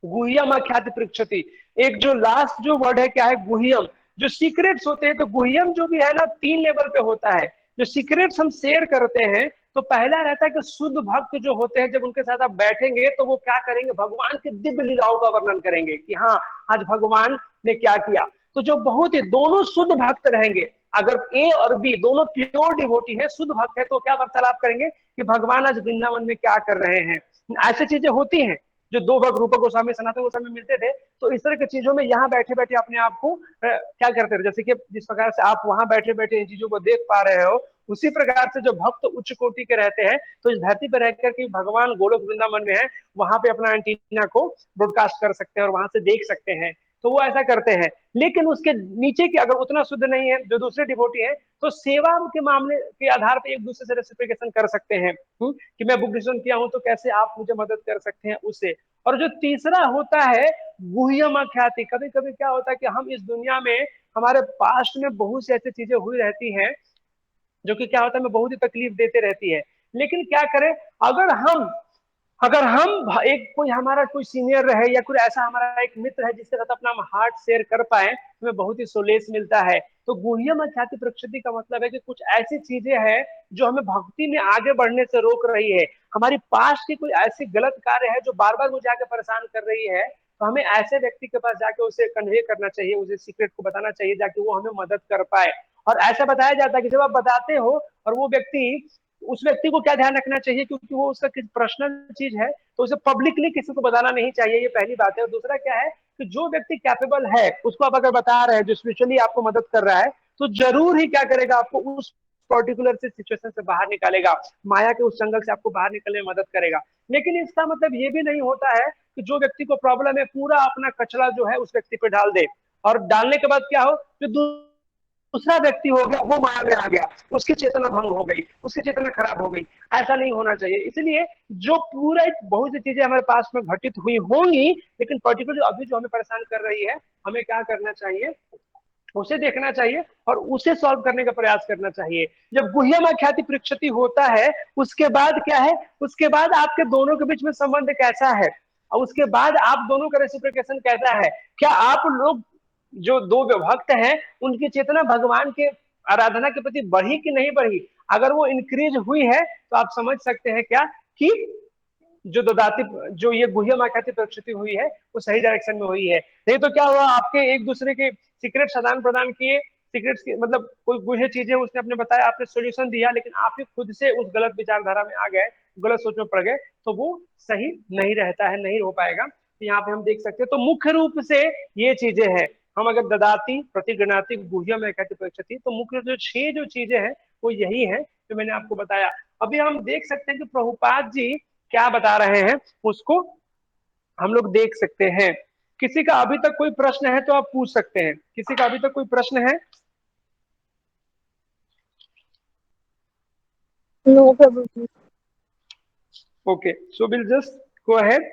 A: गुह्यम आख्याति पृक्षति, एक जो लास्ट जो वर्ड है क्या है, गुह्यम। जो सीक्रेट्स होते हैं, तो गुह्यम जो भी है ना 3 लेवल पे होता है। जो सीक्रेट्स हम शेयर करते हैं तो पहला रहता है कि शुद्ध भक्त जो होते हैं जब उनके साथ आप बैठेंगे तो वो क्या करेंगे, भगवान के दिव्य लीलाओं का वर्णन करेंगे कि हाँ आज भगवान ने क्या किया। तो जो बहुत ही दोनों शुद्ध भक्त रहेंगे, अगर ए और बी दोनों प्योर डिवोटी है, शुद्ध भक्त है, तो क्या वार्तालाप करेंगे कि भगवान आज वृंदावन में क्या कर रहे हैं। ऐसी चीजें होती हैं जो दो भक्त रूपक गोस्वामी सनातन गोस्वामी मिलते थे। तो इस तरह की चीजों में यहाँ बैठे बैठे अपने आप को क्या करते थे, जैसे कि जिस प्रकार से आप वहां बैठे बैठे इन चीजों को देख पा रहे हो, उसी प्रकार से जो भक्त उच्च कोटि के रहते हैं तो इस धरती पर रहकर के भगवान गोलोक वृंदावन में है, वहां पे अपना एंटीना को ब्रॉडकास्ट कर सकते हैं और वहां से देख सकते हैं। तो वो ऐसा करते हैं। लेकिन उसके नीचे की अगर उतना शुद्ध नहीं है जो दूसरे डिवोटी है, तो सेवा के मामले के आधार पर एक दूसरे से रेसिप्लिकेशन कर सकते हैं। कि मैं बुक डिस्कशन किया हूं तो कैसे आप मुझे मदद कर सकते हैं उससे। और जो तीसरा होता है गुह्यम ख्याति, कभी कभी क्या होता है कि हम इस दुनिया में हमारे पास्ट में बहुत सी ऐसी चीजें हुई रहती हैं जो कि क्या होता है हमें बहुत ही तकलीफ देते रहती है। लेकिन क्या करें, अगर हम एक कोई हमारा कोई सीनियर रहे या कोई ऐसा हमारा एक मित्र है जिसके साथ अपना हम हार्ट शेयर कर पाए, हमें बहुत ही सोलेस मिलता है। तो गुह्यम ख्याति प्रक्षति का मतलब है कि कुछ ऐसी चीजें हैं जो हमें भक्ति में आगे बढ़ने से रोक रही है। हमारी पास्ट की कोई ऐसी गलत कार्य है जो बार बार मुझे आगे परेशान कर रही है, तो हमें ऐसे व्यक्ति के पास जाके उसे कन्वे करना चाहिए, उसे सीक्रेट को बताना चाहिए जाके वो हमें मदद कर पाए। और ऐसा बताया जाता है कि जब आप बताते हो और वो व्यक्ति, उस व्यक्ति को क्या ध्यान रखना चाहिए, क्योंकि वो उसका पर्सनल चीज है तो उसे पब्लिकली किसी को बताना नहीं चाहिए, ये पहली बात है। और दूसरा क्या है कि जो व्यक्ति कैपेबल है उसको आप अगर बता रहे हैं, जो स्पिरिचुअली आपको मदद कर रहा है, तो जरूर ही क्या करेगा, आपको उस पर्टिकुलर से सिचुएशन से बाहर निकालेगा, माया के उस जंगल से आपको बाहर निकलने में मदद करेगा। लेकिन इसका मतलब ये भी नहीं होता है कि जो व्यक्ति को प्रॉब्लम है पूरा अपना कचरा जो है उस व्यक्ति पे डाल दे, और डालने के बाद क्या हो, जो दूसरा व्यक्ति हो गया वो माया में आ गया, उसकी चेतना भंग हो गई, उसकी चेतना खराब हो गई। ऐसा नहीं होना चाहिए। इसलिए जो पूरा बहुत सी चीजें हमारे पास में घटित हुई होंगी, लेकिन पर्टिकुलर अभी जो हमें परेशान कर रही है, हमें क्या करना चाहिए, उसे देखना चाहिए और उसे सॉल्व करने का प्रयास करना चाहिए। जब गुह्यम ख्याति पृक्षति होता है, उसके बाद क्या है, उसके बाद आपके दोनों के बीच में संबंध कैसा है, और उसके बाद आप दोनों का रेसिप्रोकेशन कैसा है। क्या आप लोग जो दो भक्त हैं उनकी चेतना भगवान के आराधना के प्रति बढ़ी कि नहीं बढ़ी। अगर वो इंक्रीज हुई है तो आप समझ सकते हैं क्या कि जो ददाती, जो ये गुह्यम आख्याति प्रक्षति हुई है वो सही डायरेक्शन में हुई है। नहीं तो क्या हुआ, आपके एक दूसरे के सीक्रेट आदान प्रदान किए, सीक्रेट्स मतलब कोई गुह्य चीजें उसने अपने बताया, आपने सोल्यूशन दिया, लेकिन आप ही खुद से उस गलत विचारधारा में आ गए, गलत सोच में पड़ गए, तो वो सही नहीं रहता है, नहीं हो पाएगा। तो यहाँ पे हम देख सकते हैं, तो मुख्य रूप से ये चीजें हैं। हम अगर ददाती प्रतिगणाती गुह्यम आख्याति प्रक्षति, तो मुख्य जो 6 जो चीजें हैं वो यही है जो मैंने आपको बताया। अभी हम देख सकते हैं कि प्रभुपाद जी क्या बता रहे हैं, उसको हम लोग देख सकते हैं। किसी का अभी तक कोई प्रश्न है तो आप पूछ सकते हैं, किसी का अभी तक कोई प्रश्न है?
B: नो प्रभु।
A: Okay, so will just go ahead.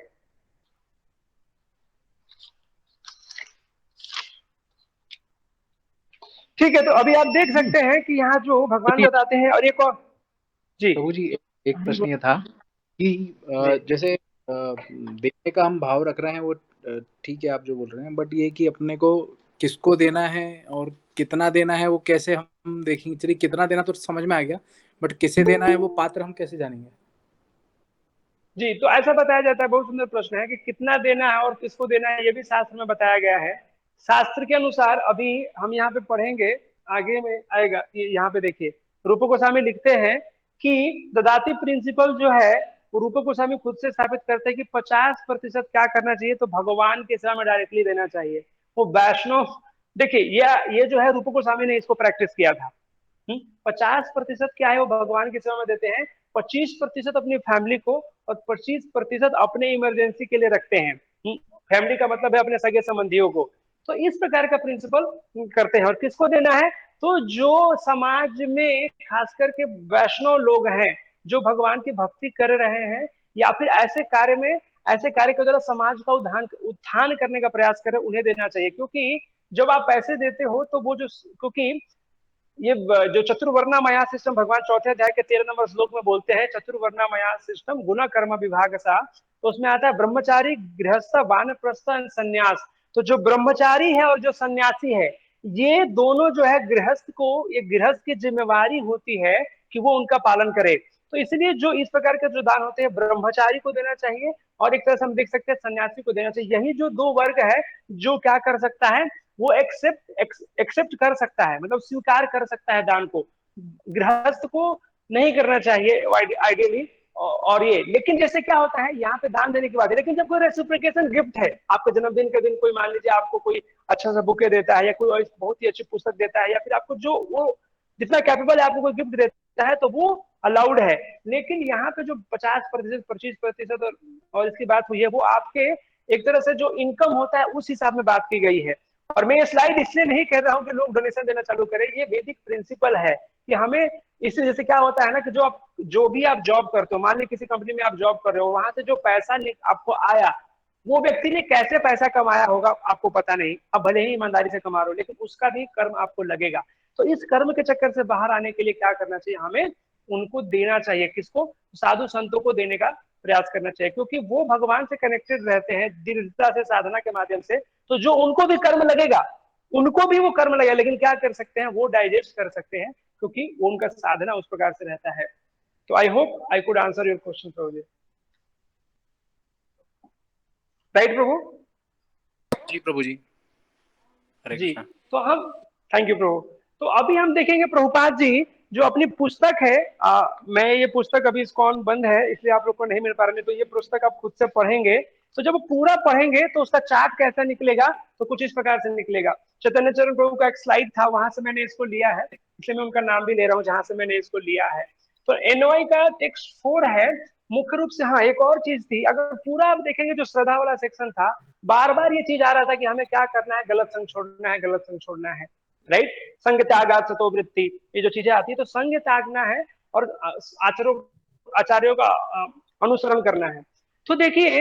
A: ठीक है, तो अभी आप देख सकते हैं कि यहाँ जो भगवान
C: जी
A: बताते हैं, और एक और जी
C: प्रभु जी, एक प्रश्न ये था कि
A: जी
C: जैसे देने का हम भाव रख रहे हैं वो ठीक है आप जो बोल रहे हैं, बट ये कि अपने को किसको देना है और कितना देना है वो कैसे हम देखेंगे। चलिए कितना देना तो समझ में आ गया, बट किसे देना है वो पात्र हम कैसे जानेंगे।
A: जी, तो ऐसा बताया जाता है, बहुत सुंदर प्रश्न है कि कितना देना है और किसको देना है, ये भी शास्त्र में बताया गया है। शास्त्र के अनुसार अभी हम यहाँ पे पढ़ेंगे, आगे में आएगा, ये यहाँ पे देखिए रूप गोस्वामी लिखते हैं कि ददाती प्रिंसिपल जो है वो रूप गोस्वामी खुद से स्थापित करते हैं कि 50% क्या करना चाहिए, तो भगवान के सेवा में डायरेक्टली देना चाहिए। वो वैष्णव, देखिए ये जो है रूप गोस्वामी ने इसको प्रैक्टिस किया था। 50% क्या है वो भगवान की सेवा में देते हैं, 25% अपनी फैमिली को और 25% अपने इमरजेंसी के लिए रखते हैं। फैमिली का मतलब है अपने सगे संबंधियों को। तो इस प्रकार का प्रिंसिपल करते हैं। और किसको देना है, तो जो समाज में खास करके वैष्णव लोग हैं, जो भगवान की भक्ति कर रहे हैं, या फिर ऐसे कार्य के द्वारा समाज का उत्थान करने का प्रयास कर रहे हैं, उन्हें देना चाहिए। क्योंकि जब आप पैसे देते हो तो वो जो, क्योंकि ये जो चतुर्वर्णा मया सिस्टम भगवान चौथे अध्याय के 13 नंबर श्लोक में बोलते हैं, चतुर्वर्णा मया सिस्टम गुना कर्म विभाग सा, तो उसमें आता है ब्रह्मचारी, गृहस्थ, वानप्रस्थ, संन्यास। तो जो ब्रह्मचारी है और जो सन्यासी है, ये दोनों जो है गृहस्थ को, ये गृहस्थ की जिम्मेवारी होती है कि वो उनका पालन करे। तो इसलिए जो इस प्रकार के जो दान होते हैं, ब्रह्मचारी को देना चाहिए, और एक तरह से हम देख सकते हैं सन्यासी को देना चाहिए। यही जो दो वर्ग है जो क्या कर सकता है, वो एक्सेप्ट कर सकता है, मतलब स्वीकार कर सकता है दान को। गृहस्थ को नहीं करना चाहिए आइडियली। और ये, लेकिन जैसे क्या होता है यहाँ पे दान देने की बात है, लेकिन जब कोई रेसिप्रोकेशन गिफ्ट है, आपके जन्मदिन के दिन कोई मान लीजिए आपको कोई अच्छा सा बुके देता है, या कोई बहुत ही अच्छी पुस्तक देता है, या फिर आपको जो वो जितना कैपेबल है आपको कोई गिफ्ट देता है, तो वो अलाउड है। लेकिन यहाँ पे जो 50%, 25% और इसकी बात हुई है, वो आपके एक तरह से जो इनकम होता है उस हिसाब में बात की गई है। और मैं ये स्लाइड इसलिए नहीं कह रहा हूँ कि लोग डोनेशन देना चालू करें, ये बेसिक प्रिंसिपल है कि हमें इससे, जैसे क्या होता है ना कि जो भी आप जॉब करते हो, मान लीजिए किसी कंपनी में आप जॉब कर रहे हो, वहां से जो पैसा आपको आया, वो व्यक्ति ने कैसे पैसा कमाया होगा आपको पता नहीं, अब भले ही ईमानदारी से कमा रहे हो, लेकिन उसका भी कर्म आपको लगेगा। तो इस कर्म के चक्कर से बाहर आने के लिए क्या करना चाहिए, हमें उनको देना चाहिए। किसको? साधु संतों को देने का प्रयास करना चाहिए, क्योंकि वो भगवान से कनेक्टेड रहते हैं दृढ़ता से, साधना के माध्यम से। तो जो उनको भी कर्म लगेगा, उनको भी वो कर्म लगेगा, लेकिन क्या कर सकते हैं, वो डाइजेस्ट कर सकते हैं, क्योंकि वो उनका साधना उस प्रकार से रहता है। तो I hope I could answer your question प्रभु। राइट प्रभु?
C: जी प्रभु जी, हरे
A: जी।
C: कृष्णा।
A: तो हम, थैंक यू प्रभु। तो अभी हम देखेंगे प्रभुपाद जी जो अपनी पुस्तक है, मैं ये पुस्तक अभी इस्कॉन बंद है इसलिए आप लोग को नहीं मिल पा रहे, तो ये पुस्तक आप खुद से पढ़ेंगे। तो जब पूरा पढ़ेंगे तो उसका चार्ट कैसा निकलेगा, तो कुछ इस प्रकार से निकलेगा। चैतन्य चरण प्रभु का एक स्लाइड था, वहां से मैंने इसको लिया है, इसलिए मैं उनका नाम भी ले रहा हूँ जहां से मैंने इसको लिया है। तो एनवाई का टेक्स्ट 4 है मुख्य रूप से। हाँ, एक और चीज थी, अगर पूरा आप देखेंगे जो श्रद्धा वाला सेक्शन था, बार बार ये चीज आ रहा था कि हमें क्या करना है, गलत संग छोड़ना है, गलत संग छोड़ना है। राइट? संग त्यागात सतो वृत्ति, ये जो चीजें आती है, तो संग त्यागना है और आचार्यों का अनुसरण करना है। तो देखिए,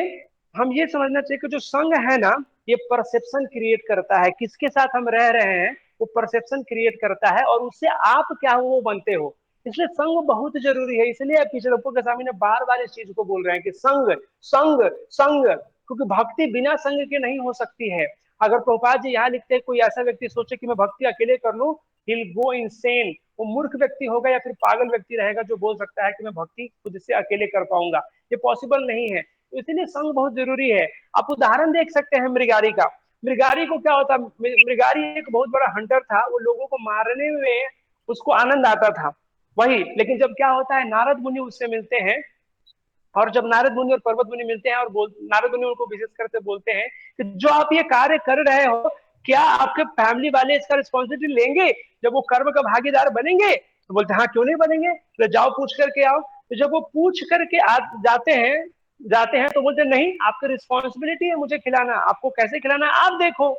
A: हम ये समझना चाहिए कि जो संग है ना, ये परसेप्शन क्रिएट करता है, किसके साथ हम रह रहे हैं वो परसेप्शन क्रिएट करता है, और उससे आप क्या हो वो बनते हो। इसलिए संग बहुत जरूरी है। इसलिए टीचर अप्पू गोस्वामी ने बार बार इस चीज को बोल रहे हैं कि संग संग संग, क्योंकि भक्ति बिना संग के नहीं हो सकती है। अगर प्रभुपाद जी यहाँ लिखते हैं, कोई ऐसा व्यक्ति सोचे कि मैं भक्ति अकेले कर लूं, he'll go insane, वो मूर्ख व्यक्ति होगा या फिर पागल व्यक्ति रहेगा जो बोल सकता है कि मैं भक्ति खुद से अकेले कर पाऊंगा। ये पॉसिबल नहीं है। तो इसलिए संग बहुत जरूरी है। आप उदाहरण देख सकते हैं मृगारी का। मृगारी को क्या होता, मृगारी एक बहुत बड़ा हंटर था, वो लोगों को मारने में उसको आनंद आता था वही। लेकिन जब क्या होता है, नारद मुनि उससे मिलते हैं, और जब नारद मुनि और पर्वत मुनि मिलते हैं, और नारद मुनि उनको विशेष करके बोलते हैं कि जो आप ये कार्य कर रहे हो, क्या आपके फैमिली वाले इसका रिस्पॉन्सिबिलिटी लेंगे जब वो कर्म का भागीदार बनेंगे? तो बोलते हैं हाँ, क्यों नहीं बनेंगे, तो जाओ पूछ करके आओ। तो जब वो पूछ करके जाते हैं तो बोलते नहीं, आपकी रिस्पॉन्सिबिलिटी है मुझे खिलाना, आपको कैसे खिलाना आप देखो।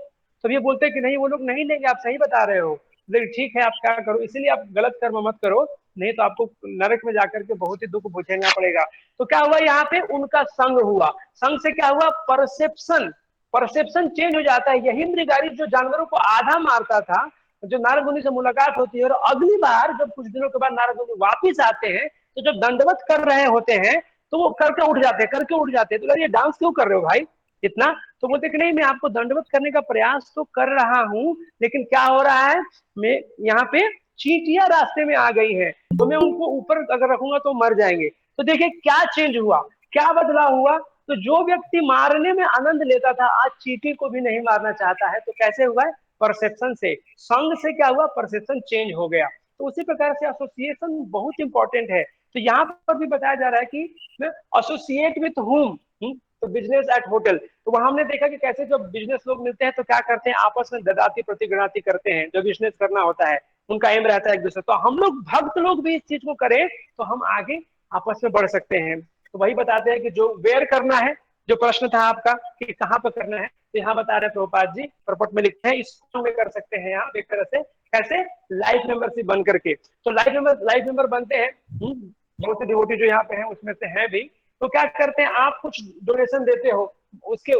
A: तो ये बोलते हैं कि नहीं, वो लोग नहीं लेंगे, आप सही बता रहे हो। ठीक है, आप क्या करो, इसीलिए आप गलत कर्म मत करो, नहीं तो आपको नरक में जाकर के बहुत ही दुख भुगतना पड़ेगा। तो क्या हुआ यहाँ पे, उनका संग हुआ। संग से क्या हुआ, परसेप्शन परसेप्शन चेंज हो जाता है। यही मृगारी जो जानवरों को आधा मारता था, जो नारद मुनि से मुलाकात होती है, और अगली बार जब कुछ दिनों के बाद नारद मुनि वापिस आते हैं, तो जब दंडवत कर रहे होते हैं, तो वो करके उठ जाते हैं। तो ये डांस क्यों कर रहे हो भाई इतना? तो बोलते कि नहीं, मैं आपको दंडवत करने का प्रयास तो कर रहा हूं, लेकिन क्या हो रहा है, मैं यहाँ पे चींटियां रास्ते में आ गई है, तो मैं उनको ऊपर अगर रखूंगा तो मर जाएंगे। तो देखिए क्या चेंज हुआ, क्या बदलाव हुआ। तो जो व्यक्ति मारने में आनंद लेता था, आज चींटी को भी नहीं मारना चाहता है। तो कैसे हुआ है, परसेप्शन से। संग से क्या हुआ, परसेप्शन चेंज हो गया। तो उसी प्रकार से एसोसिएशन बहुत इंपॉर्टेंट है। तो यहाँ पर भी बताया जा रहा है कि मैं एसोसिएट विथ हुम, तो बिजनेस एट होटल। तो वहां हमने देखा कि कैसे जब बिजनेस लोग मिलते हैं तो क्या करते हैं, आपस में ददाती प्रतिगणाती करते हैं। जो बिजनेस करना होता है उनका एम रहता है एक दूसरे। तो हम लोग भक्त लोग भी इस चीज को करें तो हम आगे आपस में बढ़ सकते हैं। तो वही बताते हैं कि जो वेयर करना है जो प्रश्न था आपका कि कहाँ पर करना है, तो यहाँ बता रहे प्रभुपाद जी, प्रपट में लिखते हैं इस में कर सकते हैं आप एक तरह से, कैसे, लाइफ मेंबरशिप बन करके। तो लाइफ मेंबर बनते हैं, बहुत से डिवोटी जो यहाँ पे हैं उसमें से हैं भी। तो क्या करते हैं, आप कुछ डोनेशन देते हो, उसके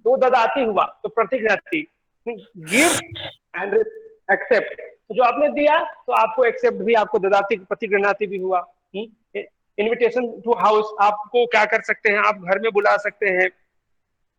A: दो ददाती हुआ तो प्रतिज्ञाती, गिव एंड एक्सेप्ट। तो जो आपने दिया तो आपको एक्सेप्ट भी, आपको ददाती प्रतिगृणाती भी हुआ। इनविटेशन टू हाउस, आपको क्या कर सकते हैं, आप घर में बुला सकते हैं,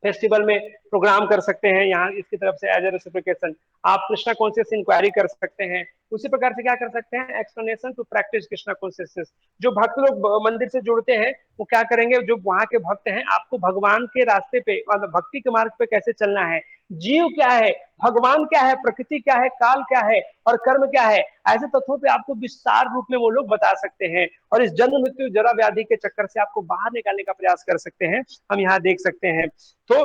A: फेस्टिवल में प्रोग्राम कर सकते हैं, यहाँ इसकी तरफ से एज ए रेसिप्लिकेशन आप कृष्णा कॉन्शियस इंक्वायरी कर सकते हैं। उसी प्रकार से क्या कर सकते हैं, explanation to practice Krishna consciousness. जो भक्त लोग मंदिर से जुड़ते हैं वो क्या करेंगे, जो वहां के भक्त हैं, आपको भगवान के रास्ते पे, मतलब भक्ति के मार्ग पे कैसे चलना है, जीव क्या है, भगवान क्या है, प्रकृति क्या है, काल क्या है और कर्म क्या है, ऐसे तत्वों पे आपको विस्तार रूप में वो लोग बता सकते हैं। और इस जन्म मृत्यु जरा व्याधि के चक्कर से आपको बाहर निकालने का प्रयास कर सकते हैं, हम यहाँ देख सकते हैं। तो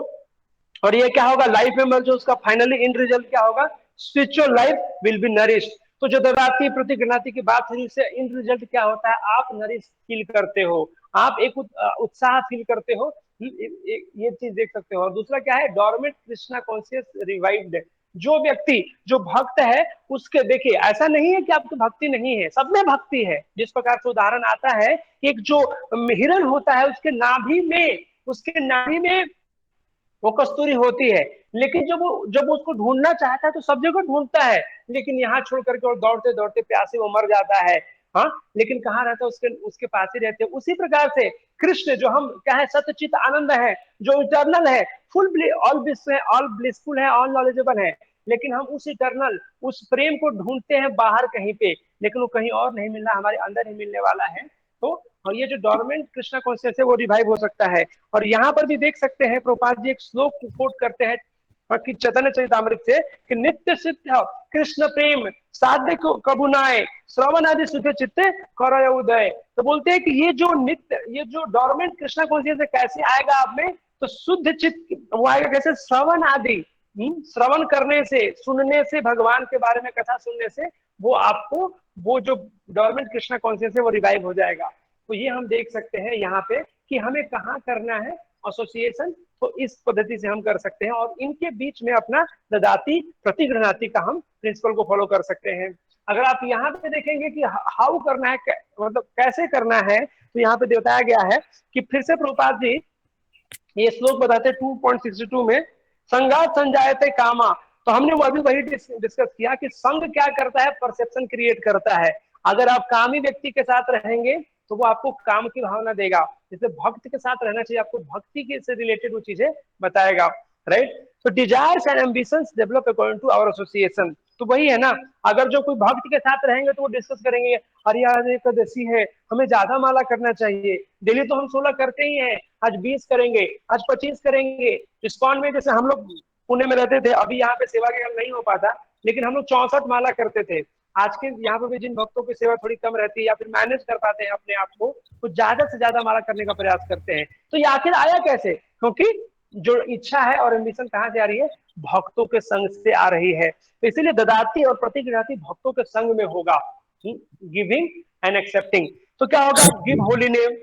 A: और ये क्या होगा, लाइफ में जो उसका फाइनली इन रिजल्ट क्या होगा, spiritual life will be nourished. तो जो ददाती प्रतिगृणाती की बात है, इससे इन रिजल्ट क्या होता है, आप नरिश फील करते हो, आप एक उत्साह फील करते हो, ये चीज देख सकते हो। और दूसरा क्या है, डॉर्मेंट कृष्णा कॉन्शियस रिवाइव्ड। जो व्यक्ति, जो भक्त है, उसके देखिए ऐसा नहीं है कि आपकी भक्ति नहीं है, सब में भक्ति है। जिस प्रकार से उदाहरण आता है, एक जो हिरण होता है, उसके नाभि में वो कस्तूरी होती है, लेकिन जब वो उसको ढूंढना चाहता है तो सब जगह ढूंढता है, लेकिन यहाँ छोड़ करके और दौड़ते दौड़ते प्यासे वो मर जाता है। हाँ, लेकिन कहाँ रहता है, उसके पास ही रहते हैं। उसी प्रकार से कृष्ण जो हम क्या है, सत्यचित आनंद है, जो इटर्नल है, फुल ऑल ऑल ब्लिसफुल है, ऑल नॉलेजेबल है, लेकिन हम उस इटर्नल, उस प्रेम को ढूंढते हैं बाहर कहीं पे, लेकिन वो कहीं और नहीं मिलना, हमारे अंदर ही मिलने वाला है। तो और ये जो डोरमेंट कृष्णा कॉन्शियस है वो रिवाइव हो सकता है। और यहाँ पर भी देख सकते हैं प्रभुपाद जी एक श्लोक कोट करते हैं कि चैतन्य चरितामृत से, कि नित्य सिद्ध कृष्ण प्रेम साध्य को कबू नाए, श्रवण आदि सुखे चित्ते करय उदय। तो बोलते हैं कि ये जो डोरमेंट कृष्णा कॉन्शियस है कैसे आएगा आप में, तो शुद्ध चित्त वो आएगा कैसे, श्रवण आदि, श्रवण करने से, सुनने से, भगवान के बारे में कथा सुनने से वो आपको, वो जो डोरमेंट कृष्णा कॉन्शियस है वो रिवाइव हो जाएगा। तो ये हम देख सकते हैं यहाँ पे कि हमें कहाँ करना है एसोसिएशन, तो इस पद्धति से हम कर सकते हैं, और इनके बीच में अपना ददाती प्रतिगृणाती का हम प्रिंसिपल को फॉलो कर सकते हैं। अगर आप यहाँ पे देखेंगे कि हाउ करना है, मतलब कैसे करना है, तो यहाँ पे बताया गया है कि फिर से प्रभुपाद जी ये श्लोक बताते 2.62 में, संगात संजायते कामा। तो हमने वो अभी वही डिस्कस किया कि संग क्या करता है, परसेप्शन क्रिएट करता है। अगर आप कामी व्यक्ति के साथ रहेंगे तो वो आपको काम की भावना देगा, जैसे भक्त के साथ रहना चाहिए, आपको भक्ति के से रिलेटेड वो चीजें बताएगा, राइट। तो desires and ambitions develop according to our association. तो वही है ना, अगर जो कोई भक्त के साथ रहेंगे तो वो डिस्कस करेंगे, अरे यार एकादशी है, हमें ज्यादा माला करना चाहिए, डेली तो हम 16 करते ही हैं, आज 20 करेंगे, आज 25 करेंगे। इस्कॉन में जैसे हम लोग पुणे में रहते थे, अभी यहाँ पे सेवा के नहीं हो पाता, लेकिन हम लोग 64 माला करते थे। आज के यहाँ पे भी जिन भक्तों की सेवा थोड़ी कम रहती है या फिर मैनेज कर पाते हैं अपने आप को, तो ज्यादा से ज्यादा माला करने का प्रयास करते हैं। तो ये आखिर आया कैसे, क्योंकि जो इच्छा है और एम्बिशन कहाँ से आ रही है, भक्तों के संग से आ रही है। तो इसीलिए ददाती और प्रतिगृणाती भक्तों के संग में होगा, गिविंग एंड एक्सेप्टिंग। तो क्या होगा, गिव होली नेम,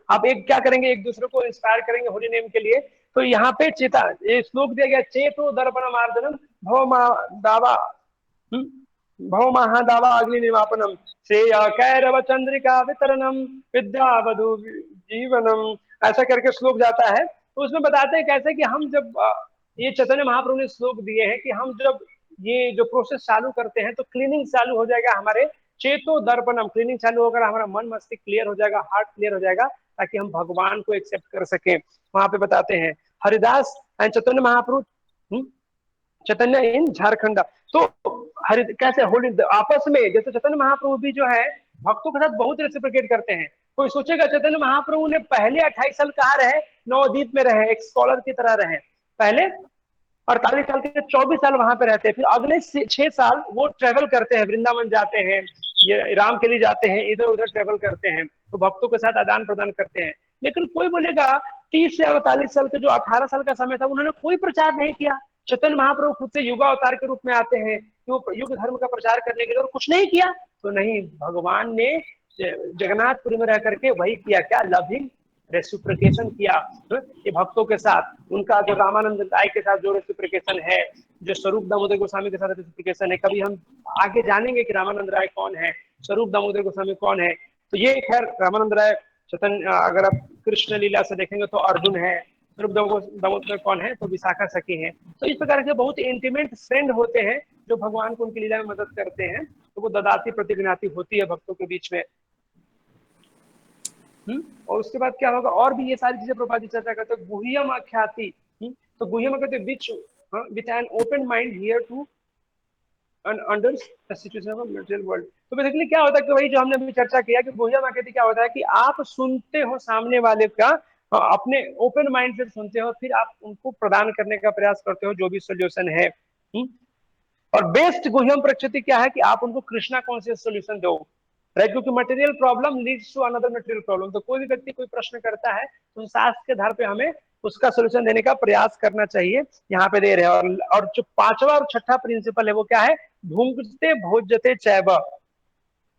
A: आप एक क्या करेंगे, एक दूसरे को इंस्पायर करेंगे होली नेम के लिए। तो यहाँ पे चेता, ये श्लोक दिया गया, चेतो दर्पण मार्जनम भव दावा, भव महादावा अग्नि निवापनम श्रेय कैरव चंद्रिका वितरणम विद्या वधु जीवनम, ऐसा करके श्लोक जाता है। तो उसमें बताते हैं कैसे कि हम जब ये चैतन्य महाप्रभु ने श्लोक दिए हैं कि हम जब ये जो प्रोसेस चालू करते हैं तो क्लीनिंग चालू हो जाएगा, हमारे चेतो दर्पणम, क्लीनिंग चालू होकर हमारा मन मस्तिष्क क्लियर हो जाएगा, हार्ट क्लियर हो जाएगा, ताकि हम भगवान को एक्सेप्ट कर सके। वहां पे बताते हैं हरिदास एंड चैतन्य महाप्रभु, चैतन्य इन झारखंड। तो हरि कैसे होली आपस में, जैसे चैतन्य महाप्रभु भी जो है भक्तों के साथ बहुत रेसिप्रोकेट करते हैं। कोई सोचेगा चैतन्य महाप्रभु ने पहले 28 साल कहाँ रहे, नवदीप में रहे, एक स्कॉलर की तरह रहे, पहले 48 साल के 24 साल वहां पे रहते हैं, फिर अगले 6 साल वो ट्रेवल करते हैं, वृंदावन जाते हैं, ये राम के लिए जाते हैं, इधर उधर ट्रेवल करते हैं, तो भक्तों के साथ आदान प्रदान करते हैं। लेकिन कोई बोलेगा 30 से 48 साल के जो 18 साल का समय था, उन्होंने कोई प्रचार नहीं किया। चैतन्य महाप्रभु खुद से युगा अवतार के रूप में आते हैं, तो युग धर्म का प्रचार करने के लिए, और कुछ नहीं किया। तो नहीं, भगवान ने जगन्नाथपुरी में रह करके वही किया, क्या, लविंग रेसिप्रोकेशन किया ये भक्तों के साथ, उनका जो रामानंद राय के साथ जो रेसिप्रोकेशन है, जो स्वरूप दामोदर गोस्वामी के साथ रेसिप्रोकेशन है, कभी हम आगे जानेंगे कि रामानंद राय कौन है, स्वरूप दामोदर गोस्वामी कौन है। तो ये खैर रामानंद राय चैतन्य, अगर आप कृष्ण लीला से देखेंगे तो अर्जुन है, स्वरूप दामोदर कौन है तो विशाखा सखी है। तो इस प्रकार के बहुत इंटीमेट फ्रेंड होते हैं जो भगवान को उनकी लीला में मदद करते हैं। तो वो ददाती प्रतिज्ञाति होती है भक्तों के बीच में। और उसके बाद क्या होगा, और भी ये सारी चीजें प्रभुपाद जी चर्चा करते हैं। गुह्यम आख्याति, तो गुह्यम कहते which with an open mind hear to under the situation of material world. तो बेसिकली क्या होता है कि वही जो हमने अभी चर्चा किया कि गुह्यम आख्याति क्या होता है कि आप सुनते हो सामने वाले का, अपने ओपन माइंड से सुनते हो, फिर आप उनको प्रदान करने का प्रयास करते हो जो भी सोल्यूशन है। और बेस्ट गुह्यम प्रकृति क्या है कि आप उनको कृष्णा कॉन्शियस सोल्यूशन दो, राइट। क्योंकि material problem leads to another material problem. तो कोई भी व्यक्ति कोई प्रश्न करता है तो शास्त्र के आधार पे हमें उसका सोल्यूशन देने का प्रयास करना चाहिए, यहाँ पे दे रहे हैं। और जो पांचवा और छठा प्रिंसिपल है वो क्या है, भुंक्ते भोज्यते चैव।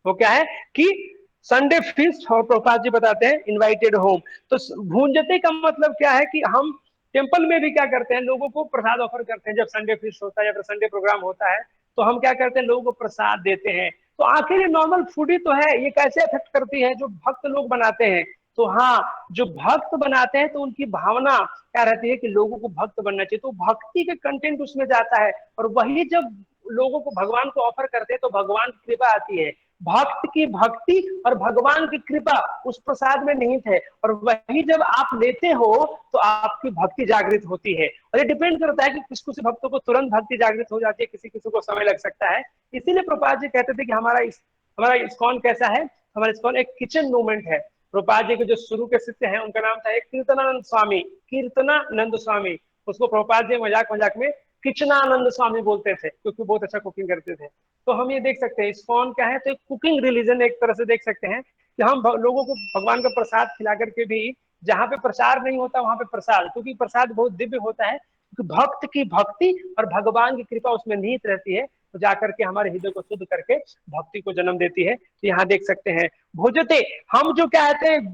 A: वो क्या है कि संडे फीस्ट, और प्रभुपाद जी बताते हैं इनवाइटेड होम। तो भूंजते का मतलब क्या है कि हम टेम्पल में भी क्या करते हैं, लोगों को प्रसाद ऑफर करते हैं। जब संडे फीस्ट होता है या फिर संडे प्रोग्राम होता है तो हम क्या करते हैं, लोगों को प्रसाद देते हैं। तो आखिर ये नॉर्मल फूड ही तो है, ये कैसे अफेक्ट करती है जो भक्त लोग बनाते हैं। तो हाँ, जो भक्त बनाते हैं तो उनकी भावना क्या रहती है कि लोगों को भक्त बनना चाहिए, तो भक्ति के कंटेंट उसमें जाता है। और वही जब लोगों को भगवान को ऑफर करते हैं तो भगवान की कृपा आती है। भक्त की भक्ति और भगवान की कृपा उस प्रसाद में निहित है, और वही जब आप लेते हो तो आपकी भक्ति जागृत होती है। और ये डिपेंड करता है कि किस किसी भक्तों को तुरंत भक्ति जागृत हो जाती है, किसी किसी को समय लग सकता है। इसीलिए प्रभुपाद जी कहते थे कि हमारा इस्कॉन कैसा है, हमारा इस्कॉन एक किचन मूवमेंट है। प्रभुपाद जी के जो शुरू के शिष्य हैं उनका नाम था एक कीर्तनानंद स्वामी, कीर्तनानंद स्वामी। उसको प्रभुपाद जी मजाक मजाक में किचनानंद स्वामी बोलते थे क्योंकि बहुत अच्छा कुकिंग करते थे। तो हम ये देख सकते हैं इस्कॉन क्या है, तो एक कुकिंग रिलीजन एक तरह से देख सकते हैं कि हम लोगों को भगवान का प्रसाद खिला करके भी, जहाँ पे प्रचार नहीं होता वहां पे प्रसाद, क्योंकि प्रसाद बहुत दिव्य होता है, क्योंकि भक्त की भक्ति और भगवान की कृपा उसमें निहित रहती है, तो जाकर के हमारे हृदय को शुद्ध करके भक्ति को जन्म देती है। तो यहाँ देख सकते हैं भोजते, हम जो कहते हैं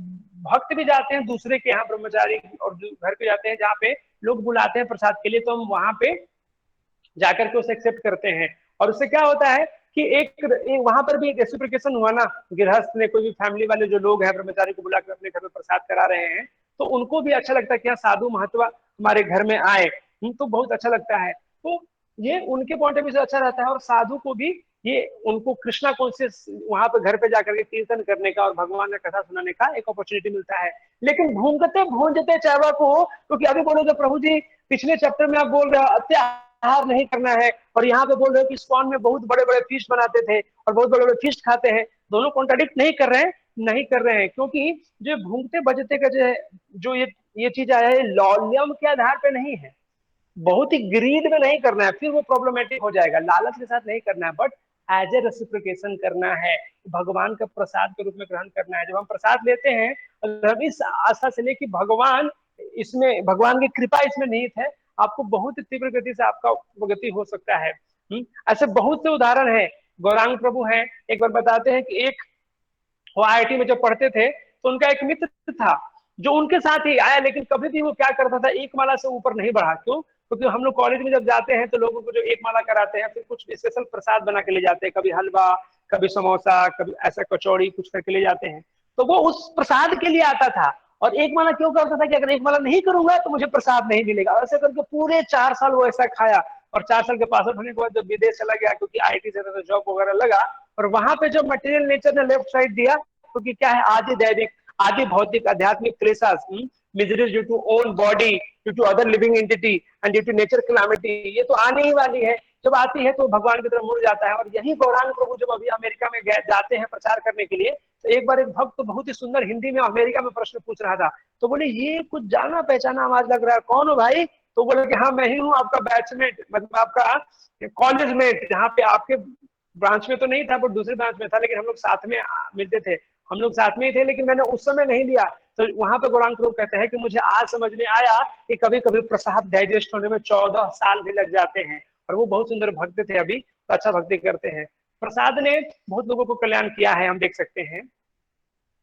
A: भक्त भी जाते हैं दूसरे के यहाँ ब्रह्मचारी और घर पे जाते हैं जहाँ पे लोग बुलाते हैं प्रसाद के लिए, तो हम वहां पे जाकर के उसे एक्सेप्ट करते हैं। और उससे क्या होता है कि एक वहां पर भी एक रेसिप्रोकेशन हुआ ना, गृहस्थ ने कोई भी फैमिली वाले जो लोग हैं ब्रह्मचारी को बुलाकर अपने घर में प्रसाद करा रहे हैं, तो उनको भी अच्छा लगता है कि साधु महात्मा हमारे घर में आए, तो बहुत अच्छा लगता है। तो ये उनके पॉइंट ऑफ व्यू से अच्छा रहता है, और साधु को भी ये उनको कृष्णा कॉन्शियस वहां पे घर पे जाकर के कीर्तन करने का और भगवान का कथा सुनाने का एक अपॉर्चुनिटी मिलता है। लेकिन भूंगते भूंजते चावा को, क्योंकि अभी बोलो तो प्रभु जी पिछले चैप्टर में आप बोल रहे हो अत्याहार नहीं करना है, और यहाँ पे बोल रहे हो कि इस्कॉन में बहुत बड़े बड़े फीस्ट बनाते थे और बहुत बड़े बड़े फीस्ट खाते हैं। दोनों कॉन्ट्राडिक्ट नहीं कर रहे हैं, नहीं कर रहे हैं, क्योंकि जो भूंगते बजते का जो ये चीज आया है लॉल्यम के आधार पे नहीं है, बहुत ही ग्रीड में नहीं करना है, फिर वो प्रॉब्लमेटिक हो जाएगा। लालच के साथ नहीं करना है, बट एज ए रेसिप्रोकेशन करना है, भगवान का प्रसाद के रूप में ग्रहण करना है। जब हम प्रसाद लेते हैं और हम इस आशा से ले कि भगवान इसमें, भगवान की कृपा इसमें निहित है, आपको बहुत तीव्र गति से आपका प्रगति हो सकता है। ऐसे बहुत से उदाहरण है। गौरांग प्रभु हैं, एक बार बताते हैं कि एक वो आईआईटी में जब पढ़ते थे तो उनका एक मित्र था जो उनके साथ ही आया, लेकिन कभी भी वो क्या करता था, एक माला से ऊपर नहीं बढ़ा। क्यों? क्योंकि हम लोग कॉलेज में जब जाते हैं तो लोगों को जो एक माला कराते हैं फिर कुछ स्पेशल प्रसाद बना के ले जाते हैं, कभी हलवा, कभी समोसा, कभी ऐसा कचौड़ी कुछ करके ले जाते हैं। तो वो उस प्रसाद के लिए आता था, और एक माला क्यों करता था कि अगर एक माला नहीं करूंगा तो मुझे प्रसाद नहीं मिलेगा। ऐसे करके पूरे 4 साल वो ऐसा खाया, और 4 साल के पास होने के बाद जब विदेश चला गया, क्योंकि आईटी से तो जॉब वगैरह लगा, और वहां पे जो मटेरियल नेचर ने लेफ्ट साइड दिया, क्योंकि क्या है आदि दैविक आदि भौतिक आध्यात्मिक क्लेशास, miseries due to own body, due to other living entity and due to nature calamity, ये तो आने ही वाली है। जब आती है तो भगवान की तरफ मुड़ जाता है। और यही गौरांग प्रभु जब अभी अमेरिका में जाते हैं प्रचार करने के लिए, तो एक बार एक भक्त तो बहुत ही सुंदर हिंदी में अमेरिका में प्रश्न पूछ रहा था, तो बोले ये कुछ जाना पहचाना आवाज लग रहा है, कौन हो भाई? तो बोले कि हाँ मैं ही हूँ आपका बैचमेट, मतलब आपका कॉलेज मेट, जहाँ पे आपके ब्रांच में तो नहीं था पर दूसरे ब्रांच में था, लेकिन हम लोग साथ में मिलते थे, हम लोग साथ में ही थे, लेकिन मैंने उस समय नहीं लिया। तो वहां पे गौरांग प्रभु कहते हैं कि मुझे आज समझ में आया कि कभी कभी प्रसाद डाइजेस्ट होने में 14 साल भी लग जाते हैं। और वो बहुत सुंदर भक्त थे, अभी तो अच्छा भक्ति करते हैं। प्रसाद ने बहुत लोगों को कल्याण किया है, हम देख सकते हैं।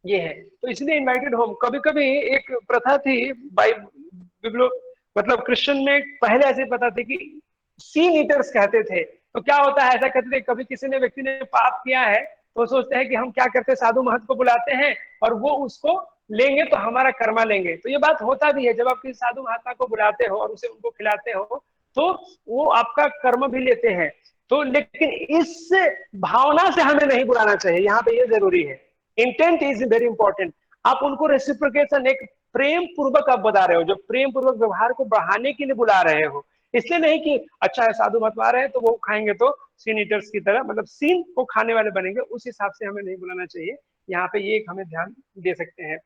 A: ये है, तो इसलिए इनवाइटेड होम। कभी कभी एक प्रथा थी बाई बिब्लो, मतलब क्रिश्चियन में पहले ऐसी प्रथा थी कि सीन ईटर्स कहते थे। तो क्या होता है, ऐसा कहते थे कभी किसी ने व्यक्ति ने पाप किया है तो सोचते हैं कि हम क्या करते हैं, साधु महंत को बुलाते हैं और वो उसको लेंगे तो हमारा कर्मा लेंगे। तो ये बात होता भी है, जब आप किसी साधु महात्मा को बुलाते हो और उसे उनको खिलाते हो तो वो आपका कर्म भी लेते हैं। तो लेकिन इस भावना से हमें नहीं बुलाना चाहिए, यहाँ पे ये जरूरी है। Intent is very important. आप उनको रेसिप्रोकेशन, एक प्रेम पूर्वक आप बता रहे हो, जो प्रेम पूर्वक व्यवहार को बढ़ाने के लिए बुला रहे हो। इसलिए नहीं कि अच्छा है साधु मत आ रहे हैं तो वो खाएंगे तो सीन ईटर्स की तरह, मतलब सीन को खाने वाले बनेंगे, उस हिसाब से हमें नहीं बुलाना चाहिए। यहाँ पे ये एक हमें ध्यान दे सकते हैं।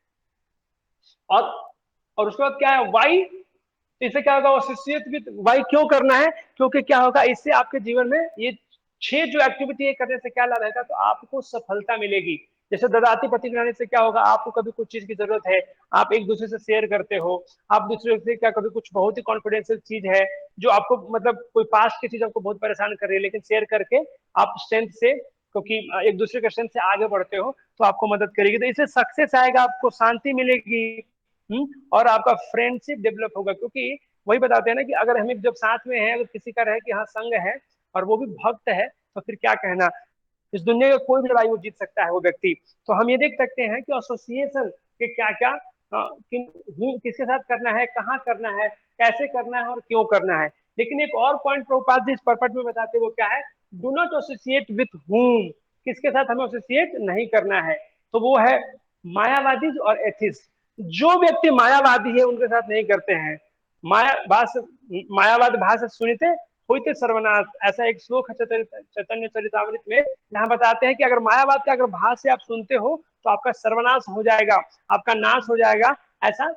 A: और और उसके बाद क्या है, वाई, इससे क्या होगा, एसोसिएट विद वाई क्यों करना है, क्योंकि क्या होगा इससे आपके जीवन में ये 6 जो एक्टिविटी है करने से क्या लाभ रहेगा, तो आपको सफलता मिलेगी। जैसे ददाती प्रतिज्ञाने से क्या होगा, आपको कभी कुछ चीज की जरूरत है, आप एक दूसरे से शेयर करते हो। आप दूसरे से क्या, कभी कुछ बहुत ही कॉन्फिडेंशियल चीज है जो आपको, मतलब कोई पास्ट की चीज आपको बहुत परेशान कर रही है, लेकिन शेयर करके आप स्ट्रेंथ से, क्योंकि एक दूसरे के स्ट्रेंथ से आगे बढ़ते हो तो आपको मदद करेगी। तो इससे सक्सेस आएगा, आपको शांति मिलेगी। और आपका फ्रेंडशिप डेवलप होगा, क्योंकि वही बताते हैं ना कि अगर हम जब साथ में हैं, अगर किसी का रहे कि हाँ संग है और वो भी भक्त है, तो फिर क्या कहना, इस दुनिया का कोई भी लड़ाई वो जीत सकता है वो व्यक्ति। तो हम ये देख सकते हैं कि एसोसिएशन के क्या क्या, किसके साथ करना है, कहाँ करना है, कैसे करना है और क्यों करना है। लेकिन एक और पॉइंट प्रभुपाद जी इस पर्पट में बताते हैं, वो क्या है, do not associate with whom, किसके साथ हमें एसोसिएट नहीं करना है। तो वो है मायावादी और एथिस्ट। जो व्यक्ति मायावादी है उनके साथ नहीं करते हैं। मायावाद भाषा सुनते होते सर्वनाश, ऐसा एक श्लोक है चैतन्य चरितामृत में, जहां बताते हैं कि अगर मायावाद का अगर भाष से आप सुनते हो तो आपका सर्वनाश हो जाएगा, आपका नाश हो जाएगा, ऐसा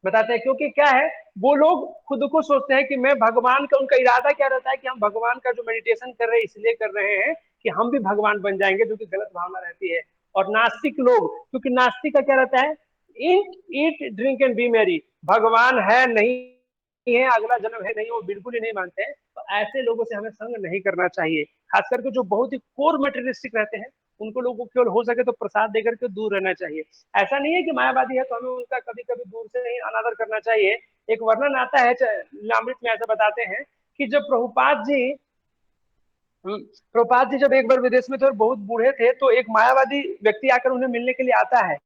A: बताते हैं। क्योंकि क्या है, वो लोग खुद को सोचते हैं कि मैं भगवान का, उनका इरादा क्या रहता है कि हम भगवान का जो मेडिटेशन कर रहे हैं इसलिए कर रहे हैं कि हम भी भगवान बन जाएंगे, जो कि गलत भावना रहती है। और नास्तिक लोग, क्योंकि नास्तिक का क्या रहता है, eat eat drink and be merry, भगवान है नहीं है, अगला जन्म है नहीं, वो बिल्कुल ही नहीं मानते हैं। तो ऐसे लोगों से हमें संग नहीं करना चाहिए, खास करके जो बहुत ही कोर मटेरियलिस्टिक रहते हैं, उनको लोगों को केवल हो सके तो प्रसाद देकर के दूर रहना चाहिए। ऐसा नहीं है कि मायावादी है तो हमें उनका कभी कभी दूर से नहीं अनादर करना चाहिए। एक वर्णन आता है लीलामृत में, ऐसा बताते हैं कि जब प्रभुपाद जी जब एक बार विदेश में थे और बहुत बूढ़े थे, तो एक मायावादी व्यक्ति आकर उन्हें मिलने के लिए आता है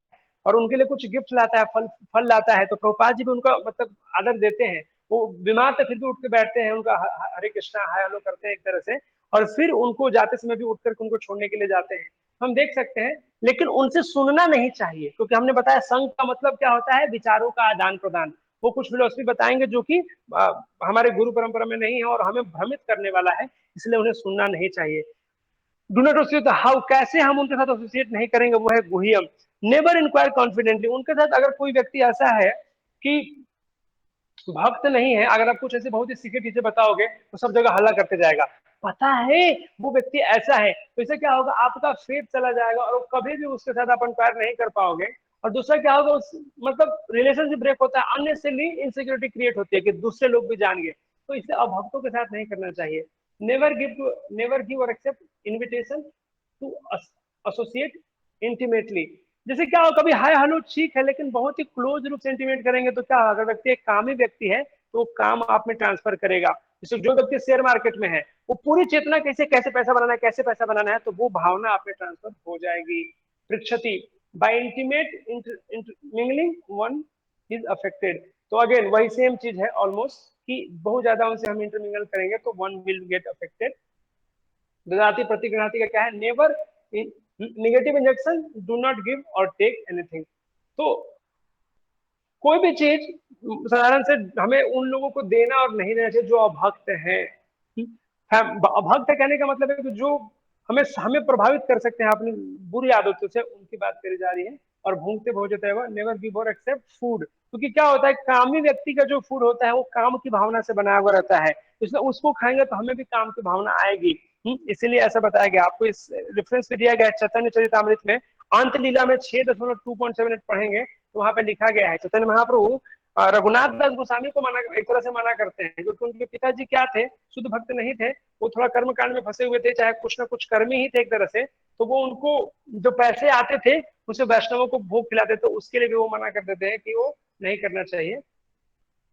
A: और उनके लिए कुछ गिफ्ट लाता है, फल फल लाता है। तो प्रभुपाद जी भी उनका मतलब आदर देते हैं। वो बीमार थे फिर भी उठ के बैठते हैं, उनका हरे कृष्णा हाय हेलो करते हैं एक तरह से, और फिर उनको जाते समय भी उठ करके उनको छोड़ने के लिए जाते हैं। हम देख सकते हैं, लेकिन उनसे सुनना नहीं चाहिए, क्योंकि हमने बताया संघ का मतलब क्या होता है, विचारों का आदान प्रदान। वो कुछ फिलोसफी बताएंगे जो कि हमारे गुरु परंपरा में नहीं है और हमें भ्रमित करने वाला है, इसलिए उन्हें सुनना नहीं चाहिए। डू नॉट एसोसिएट हाउ, कैसे हम उनके साथ एसोसिएट नहीं करेंगे, वो है गुहियम। नेवर इंक्वायर कॉन्फिडेंटली, उनके साथ अगर कोई व्यक्ति ऐसा है कि भक्त नहीं है, अगर आप कुछ ऐसे बहुत ही सीक्रेट चीजें बताओगे तो सब जगह हल्ला करते जाएगा, पता है वो व्यक्ति ऐसा है, तो इससे क्या होगा, आपका फेथ चला जाएगा और कभी भी उसके साथ आप कंपेयर नहीं कर पाओगे। और दूसरा क्या होगा, मतलब रिलेशनशिप ब्रेक होता है, अननेसेसरी इनसिक्योरिटी क्रिएट होती है कि दूसरे लोग भी जान गए। तो इसे अभक्तों के साथ नहीं करना चाहिए। नेवर गिव और accept invitation to associate intimately. जैसे क्या हो, कभी हाय हेलो ठीक है, लेकिन बहुत ही क्लोज रूप से इंटीमेट करेंगे तो क्या, अगर व्यक्ति एक कामी व्यक्ति है तो काम आप में ट्रांसफर करेगा। जैसे जो व्यक्ति शेयर मार्केट में है, वो पूरी चेतना कैसे कैसे पैसा बनाना है, कैसे पैसा बनाना है, तो वो भावना आप में ट्रांसफर हो जाएगी। पृक्षति, by intimate mingling one is affected. तो अगेन वही सेम चीज है ऑलमोस्ट, कि बहुत ज्यादा उनसे हम इंटरमिंगल करेंगे तो वन विल गेट अफेक्टेड। ददाती प्रतिगृहती का क्या है, never negative injection, do not give और टेक एनीथिंग। तो कोई भी चीज साधारण से हमें उन लोगों को देना और नहीं देना चाहिए जो अभक्त हैं। अभक्त कहने का मतलब है कि जो हमें हमें प्रभावित कर सकते हैं अपनी बुरी आदतों से, उनकी बात करी जा रही है। और भूखते भोजते हुए नेवर गिव और एक्सेप्ट फूड, क्योंकि क्या होता है, कामी व्यक्ति का जो फूड होता है वो काम की भावना से बनाया हुआ रहता है, इसलिए उसको खाएंगे तो हमें भी काम की भावना आएगी। इसीलिए ऐसा बताया गया, आपको इस रेफरेंस पे दिया गया है चैतन्य चरितामृत में, अंत लीला में 6.2.7 पढ़ेंगे तो वहां पे लिखा गया है, चैतन्य महाप्रभु रघुनाथ दास गोस्वामी को मना, एक तरह से मना करते हैं, क्योंकि उनके पिताजी क्या थे, शुद्ध भक्त नहीं थे, वो थोड़ा कर्म कांड में फंसे हुए थे, चाहे कुछ ना कुछ कर्मी ही थे एक तरह से, तो वो उनको जो पैसे आते थे उसे वैष्णवों को भोग खिलाते, तो उसके लिए भी वो मना कर देते हैं कि वो नहीं करना चाहिए,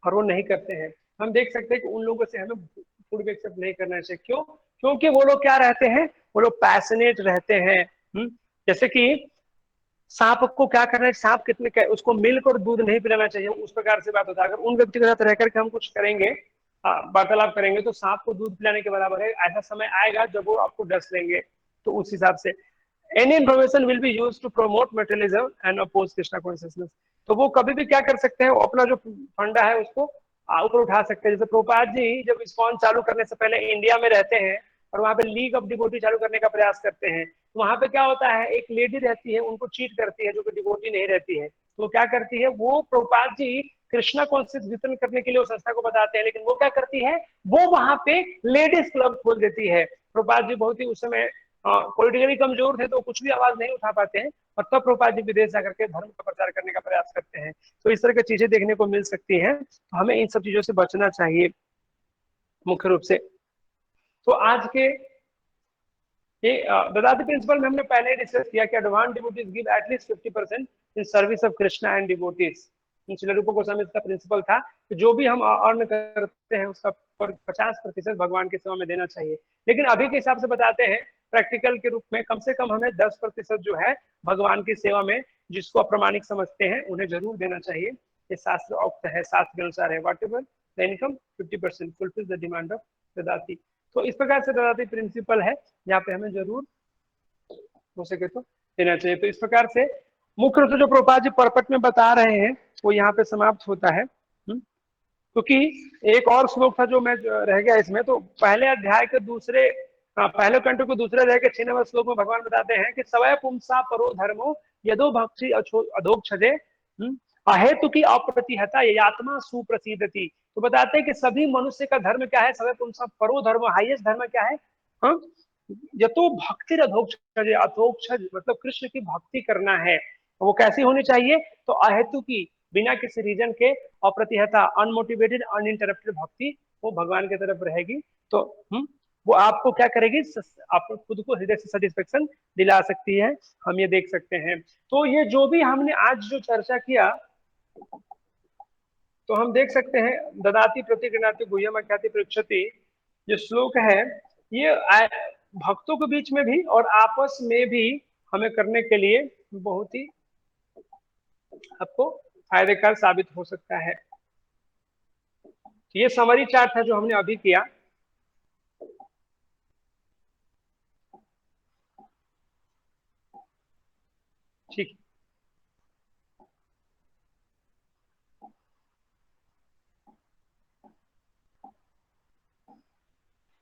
A: और वो नहीं करते हैं। हम देख सकते हैं कि उन लोगों से हमें फूड एक्सेप्ट नहीं करना चाहिए। क्यों? क्योंकि वो लोग क्या रहते हैं, वो लोग पैशनेट रहते हैं। जैसे कि सांप को क्या करना है, सांप कितने, उसको मिल्क और दूध नहीं पिलाना चाहिए, उस प्रकार से बात होता है। अगर उन व्यक्ति के साथ रह करके हम कुछ करेंगे, वार्तालाप करेंगे, तो सांप को दूध पिलाने के बराबर है। ऐसा समय आएगा जब वो आपको डस लेंगे। तो उस हिसाब से any information will be use to promote materialism and oppose Krishna consciousness. तो वो कभी भी क्या कर सकते हैं, वो अपना जो फंडा है उसको ऊपर उठा सकते हैं। जैसे प्रभुपाद जी जब इस्कॉन चालू करने से पहले इंडिया में रहते हैं और वहां पे लीग ऑफ डिवोटी चालू करने का प्रयास करते हैं, तो वहां पे क्या होता है, एक लेडी रहती है, उनको चीट करती है, जो कि डिवोटी नहीं रहती है। तो क्या करती है वो, प्रभुपाद जी कृष्णा कॉन्शियस वितरण करने के लिए उस संस्था को बताते हैं, लेकिन वो क्या करती है, वो वहां पे लेडीज क्लब खोल देती है। प्रभुपाद जी बहुत ही उस समय पॉलिटिकली कमजोर थे, तो कुछ भी आवाज नहीं उठा पाते हैं, और तब प्रभुपाद जी विदेश जाकर के धर्म का प्रचार करने का प्रयास करते हैं। तो इस तरह की चीजें देखने को मिल सकती हैं, तो हमें इन सब चीजों से बचना चाहिए मुख्य रूप से। तो आज के ये ददाती प्रिंसिपल में हमने पहले ही डिस्कस किया कि advance devotees give at least 50% in service of Krishna and devotees. Srila रूप गोस्वामी का प्रिंसिपल था कि जो भी हम अर्न करते हैं उसका 50% भगवान की सेवा में देना चाहिए। लेकिन अभी के हिसाब से बताते हैं प्रैक्टिकल के रूप में कम से कम हमें 10% जो है भगवान की सेवा में, जिसको अप्रमाणिक समझते हैं, उन्हें जरूर देना चाहिए। ये शास्त्र उक्त है, शास्त्र के अनुसार है, whatever the income 50% fulfil the demand of ददाती। तो इस प्रकार से ददाती प्रिंसिपल है, यहाँ पे हमें जरूर हो सके तो देना चाहिए। तो इस प्रकार से मुख्य रूप से जो प्रभुपाद जी परपट में बता रहे हैं वो यहाँ पे समाप्त होता है। क्योंकि एक और श्लोक था जो मैं रह गया इसमें, तो पहले अध्याय के दूसरे, पहले कंटो के दूसरे अध्याय के 6 नंबर श्लोक में भगवान बताते हैं कि सवय पुंसा परो धर्मो यदो भक्ति अधोक्षजे अहेतु की अप्रतिहता ये आत्मा सुप्रसिद्धति। तो बताते हैं कि सभी मनुष्य का धर्म क्या है, सवय पुंसा परो धर्म, हाईएस्ट धर्म क्या है, हाँ, यतो भक्ति अधोक्षज, अधोक्षज मतलब कृष्ण की भक्ति करना है। वो कैसी होनी चाहिए, तो अहेतु की, बिना किसी रीजन के, अप्रतिहता, अनमोटिवेटेड, अनइंटरप्टेड भक्ति वो भगवान की तरफ रहेगी। तो वो आपको क्या करेगी, आप खुद को हृदय से सेटिस्फेक्शन दिला सकती है। हम ये देख सकते हैं। तो ये जो भी हमने आज जो चर्चा किया, तो हम देख सकते हैं ददाती प्रतिगृणाति गुह्यम अख्याति पृच्छति, जो श्लोक है ये भक्तों के बीच में भी और आपस में भी हमें करने के लिए बहुत ही आपको फायदेकार साबित हो सकता है। ये समरी चार्ट है जो हमने अभी किया। ठीक,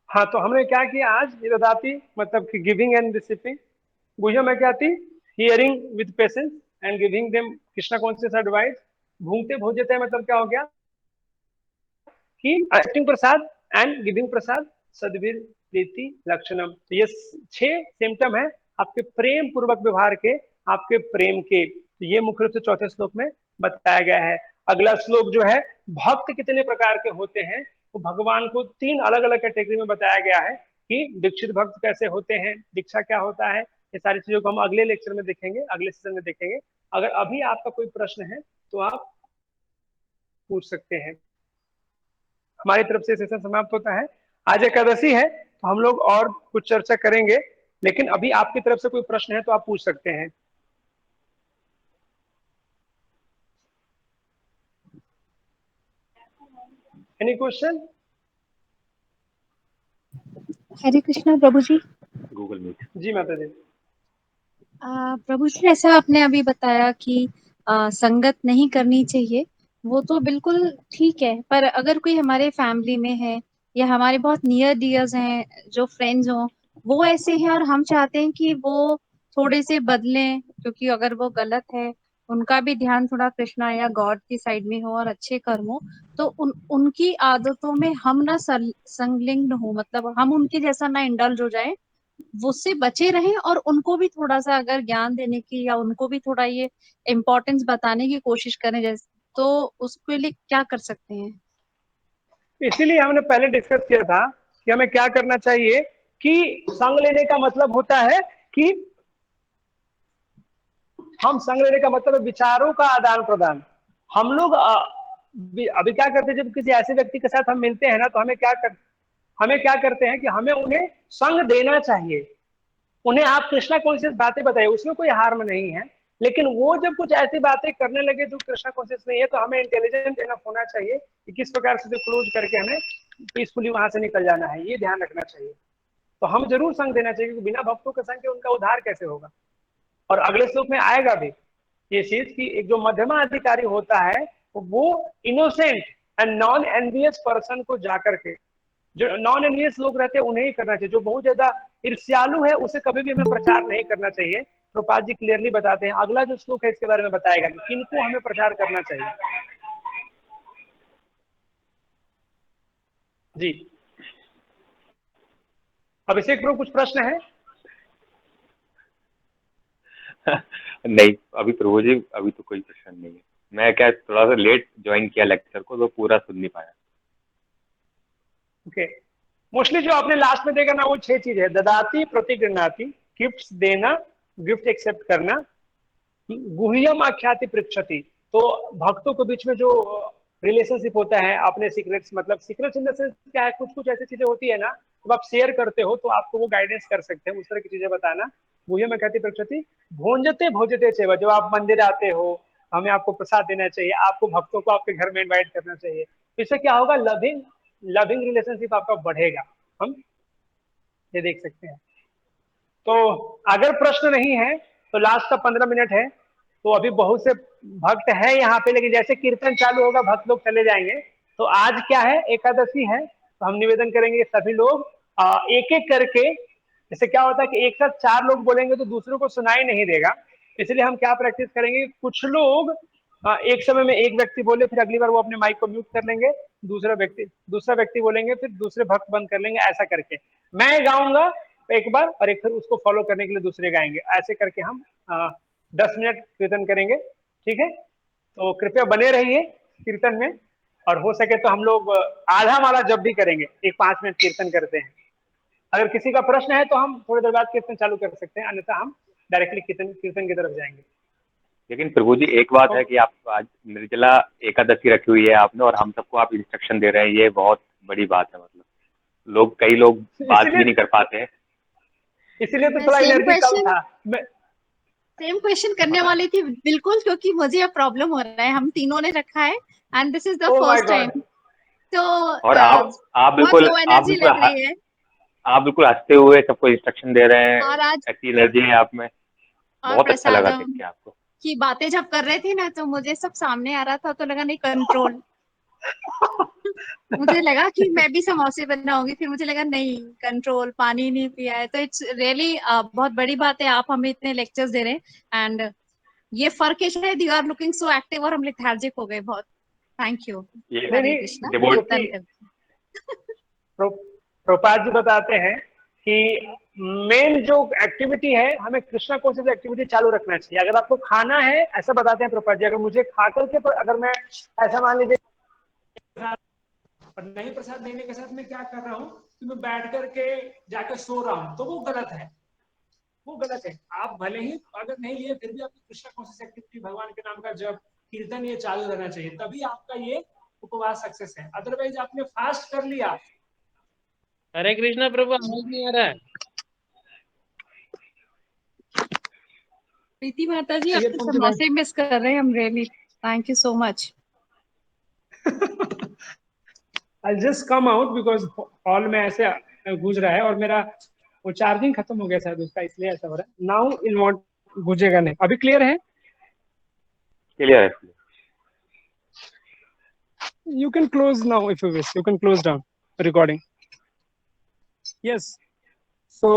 A: हाँ, तो हमने क्या किया आज, ये ददाती मतलब कि गिविंग एंड रिसीविंग, गुह्यम में क्या थी, hearing with patience and giving them Krishna conscious advice. भूंगते भोजते मतलब क्या हो गया कि accepting prasad and giving prasad सदवीर प्रीति लक्षणम। तो ये 6 सिम्टम है आपके प्रेम पूर्वक व्यवहार के, आपके प्रेम के। तो ये मुख्य रूप से चौथे श्लोक में बताया गया है। अगला श्लोक जो है, भक्त कितने प्रकार के होते हैं, तो भगवान को 3 अलग अलग कैटेगरी में बताया गया है कि दीक्षित भक्त कैसे होते हैं, दीक्षा क्या होता है। ये सारी चीजों को हम अगले लेक्चर में देखेंगे, अगले सेशन में देखेंगे। अगर अभी आपका कोई प्रश्न है तो आप पूछ सकते हैं। हमारी तरफ से सेशन समाप्त होता है। आज एकादशी है तो हम लोग और कुछ चर्चा करेंगे, लेकिन अभी आपकी तरफ से कोई प्रश्न है तो आप पूछ सकते हैं। Any question?
B: हरे कृष्णा प्रभु जी।
A: Google Meet. जी माता जी।
B: प्रभु जी, ऐसा आपने अभी बताया कि संगत नहीं करनी चाहिए, वो तो बिल्कुल ठीक है, पर अगर कोई हमारे फैमिली में है या हमारे बहुत नियर डियर्स हैं, जो फ्रेंड्स हों, वो ऐसे हैं और हम चाहते हैं कि वो थोड़े से बदलें, क्योंकि अगर वो गलत है, उनका भी ध्यान थोड़ा कृष्णा या गॉड की साइड में हो और अच्छे कर्म हो, तो उनकी आदतों में हम ना संलिग्न हो, मतलब हम उनके जैसा ना इंडल्ज हो जाए, उससे बचे रहें, और उनको भी थोड़ा सा अगर ज्ञान देने की या उनको भी थोड़ा ये इम्पोर्टेंस बताने की कोशिश करें, जैसे तो उसके लिए क्या कर सकते हैं?
A: इसीलिए हमने पहले डिस्कस किया था कि हमें क्या करना चाहिए, कि संग लेने का मतलब होता है कि हम संग लेने का मतलब है विचारों का आदान प्रदान। हम लोग अभी क्या करते हैं, जब किसी ऐसे व्यक्ति के साथ हम मिलते हैं ना, तो हमें क्या करते हैं कि हमें उन्हें संग देना चाहिए। उन्हें आप कृष्णा कॉन्शियस बातें बताइए, उसमें कोई हार्म नहीं है। लेकिन वो जब कुछ ऐसी बातें करने लगे जो कृष्णा कॉन्शियस नहीं है, तो हमें इंटेलिजेंट एनफ होना चाहिए कि किस प्रकार से क्लोज करके हमें पीसफुली वहां से निकल जाना है, ये ध्यान रखना चाहिए। तो हम जरूर संग देना चाहिए, क्योंकि बिना भक्तों के संग के उनका उद्धार कैसे होगा। और अगले श्लोक में आएगा भी ये चीज कि एक जो मध्यमा अधिकारी होता है वो innocent and non envious person को जाकर के, जो नॉन एनवियस लोग रहते हैं उन्हें ही करना चाहिए। जो बहुत ज्यादा ईर्ष्यालु है उसे कभी भी हमें प्रचार नहीं करना चाहिए। प्रभुपाद जी क्लियरली बताते हैं, अगला जो श्लोक है इसके बारे में बताएगा किनको हमें प्रचार करना चाहिए। जी अभिषेक प्रभु, कुछ प्रश्न है?
D: नहीं अभी प्रभु जी अभी तो कोई प्रश्न नहीं है। मैं क्या थोड़ा सा लेट ज्वाइन किया लेक्चर को, तो पूरा सुन नहीं पाया।
A: ओके, मोस्टली जो आपने लास्ट में देखा ना, वो 6 चीज है। ददाती प्रतिगृणाति, गिफ्ट देना, गिफ्ट एक्सेप्ट करना, गुह्यम आख्याति पृच्छति। तो भक्तों के बीच में जो रिलेशनशिप होता है, अपने सीक्रेट्स, मतलब सीक्रेट्स इन द सेंस क्या है, कुछ कुछ ऐसी चीजें होती है ना, जब आप शेयर करते हो तो आपको वो गाइडेंस कर सकते हैं, उस तरह की चीजें बताना। गुह्यम आख्याति पृच्छति, भोजते भोजते सेवा। जब आप मंदिर आते हो, हमें आपको प्रसाद देना चाहिए, आपको भक्तों को आपके घर में इन्वाइट करना चाहिए। इससे क्या होगा, लविंग लविंग रिलेशनशिप आपका बढ़ेगा। हम ये देख सकते हैं। तो अगर प्रश्न नहीं है तो लास्ट का 15 मिनट है, तो अभी बहुत से भक्त हैं यहाँ पे, लेकिन जैसे कीर्तन चालू होगा भक्त लोग चले जाएंगे। तो आज क्या है, एकादशी है, तो हम निवेदन करेंगे सभी लोग एक एक करके। जैसे क्या होता है कि एक साथ 4 लोग बोलेंगे तो दूसरों को सुनाई नहीं देगा, इसलिए हम क्या प्रैक्टिस करेंगे, कुछ लोग एक समय में एक व्यक्ति बोले, फिर अगली बार वो अपने माइक को म्यूट कर लेंगे, दूसरा व्यक्ति बोलेंगे, फिर दूसरे भक्त बंद कर लेंगे। ऐसा करके मैं गाऊंगा एक बार, और एक फिर उसको फॉलो करने के लिए दूसरे गाएंगे। ऐसे करके हम 10 मिनट कीर्तन करेंगे, ठीक है? तो कृपया बने रहिए कीर्तन में, और हो सके तो हम लोग आधा माला जब भी करेंगे, एक 5 मिनट कीर्तन करते हैं। अगर किसी का प्रश्न है तो हम थोड़ी देर बाद कीर्तन चालू कर सकते हैं, अन्यथा हम डायरेक्टली कीर्तन की तरफ जाएंगे।
D: लेकिन प्रभु जी एक बात है कि आप आज निर्जला एकादशी रखी हुई है आपने, और हम सबको आप इंस्ट्रक्शन दे रहे हैं, ये बहुत बड़ी बात है। मतलब कई लोग बात भी नहीं कर पाते हैं।
A: इसीलिए तो थोड़ा एनर्जी कम था।
B: सेम क्वेश्चन करने वाली थी बिल्कुल, क्योंकि मुझे अब प्रॉब्लम हो रहा है। हम तीनों ने रखा है and this is the first time. तो
D: और आप बिल्कुल
B: लो एनर्जी लग रही है।
D: आप बिल्कुल हंसते हुए सबको इंस्ट्रक्शन दे रहे हैं,
B: और आज
D: ऐसी एनर्जी है आप में, बहुत अच्छा लगा देख के आपको।
B: की बातें जब कर रहे थे ना, तो मुझे सब सामने आ रहा था, तो लगा नहीं कंट्रोल। मुझे लगा कि मैं भी समोसे बनाऊंगी, फिर मुझे लगा नहीं कंट्रोल, पानी नहीं पिया है। तो इट्स रियली बहुत बड़ी बात है, आप हमें इतने लेक्चर्स दे रहे हैं। एंड ये फर्क है शायद, you are looking so active और हम लेथार्जिक हो गए बहुत। Thank you. हरे कृष्णा।
A: प्रभुपाद जी बताते हैं कि मेन जो एक्टिविटी है, हमें कृष्णा कॉन्शियस एक्टिविटी चालू रखना चाहिए। अगर आपको खाना है, ऐसा बताते हैं प्रभुपाद जी, अगर मुझे खा करके, अगर मैं ऐसा मान लीजिए नहीं प्रसाद देने के साथ मैं क्या कर रहा हूँ कि मैं बैठ करके जाकर सो रहा हूँ, तो वो गलत है। वो गलत है। आप भले ही अगर नहीं लिए, फिर भी आपकी कृष्णा कॉन्शियस एक्टिविटी, भगवान के नाम का जब, कीर्तन, ये चालू रहना चाहिए, तभी आपका ये उपवास सक्सेस है। अदरवाइज आपने फास्ट कर लिया।
E: हरे कृष्णा प्रभु, आवाज नहीं आ रहा है।
B: प्रीति माता जी, आप तो समोसे मिस कर रहे हैं हम, really thank you so much.
A: I'll just come out because hall में ऐसे गूंज रहा है, और मेरा वो चार्जिंग खत्म हो गया शायद उसका, इसलिए ऐसा हो रहा है। नाउ इन वॉन्ट गूंजेगा नहीं। अभी क्लियर है?
D: क्लियर है।
A: You can close now if you wish. You can close down recording. Yes. So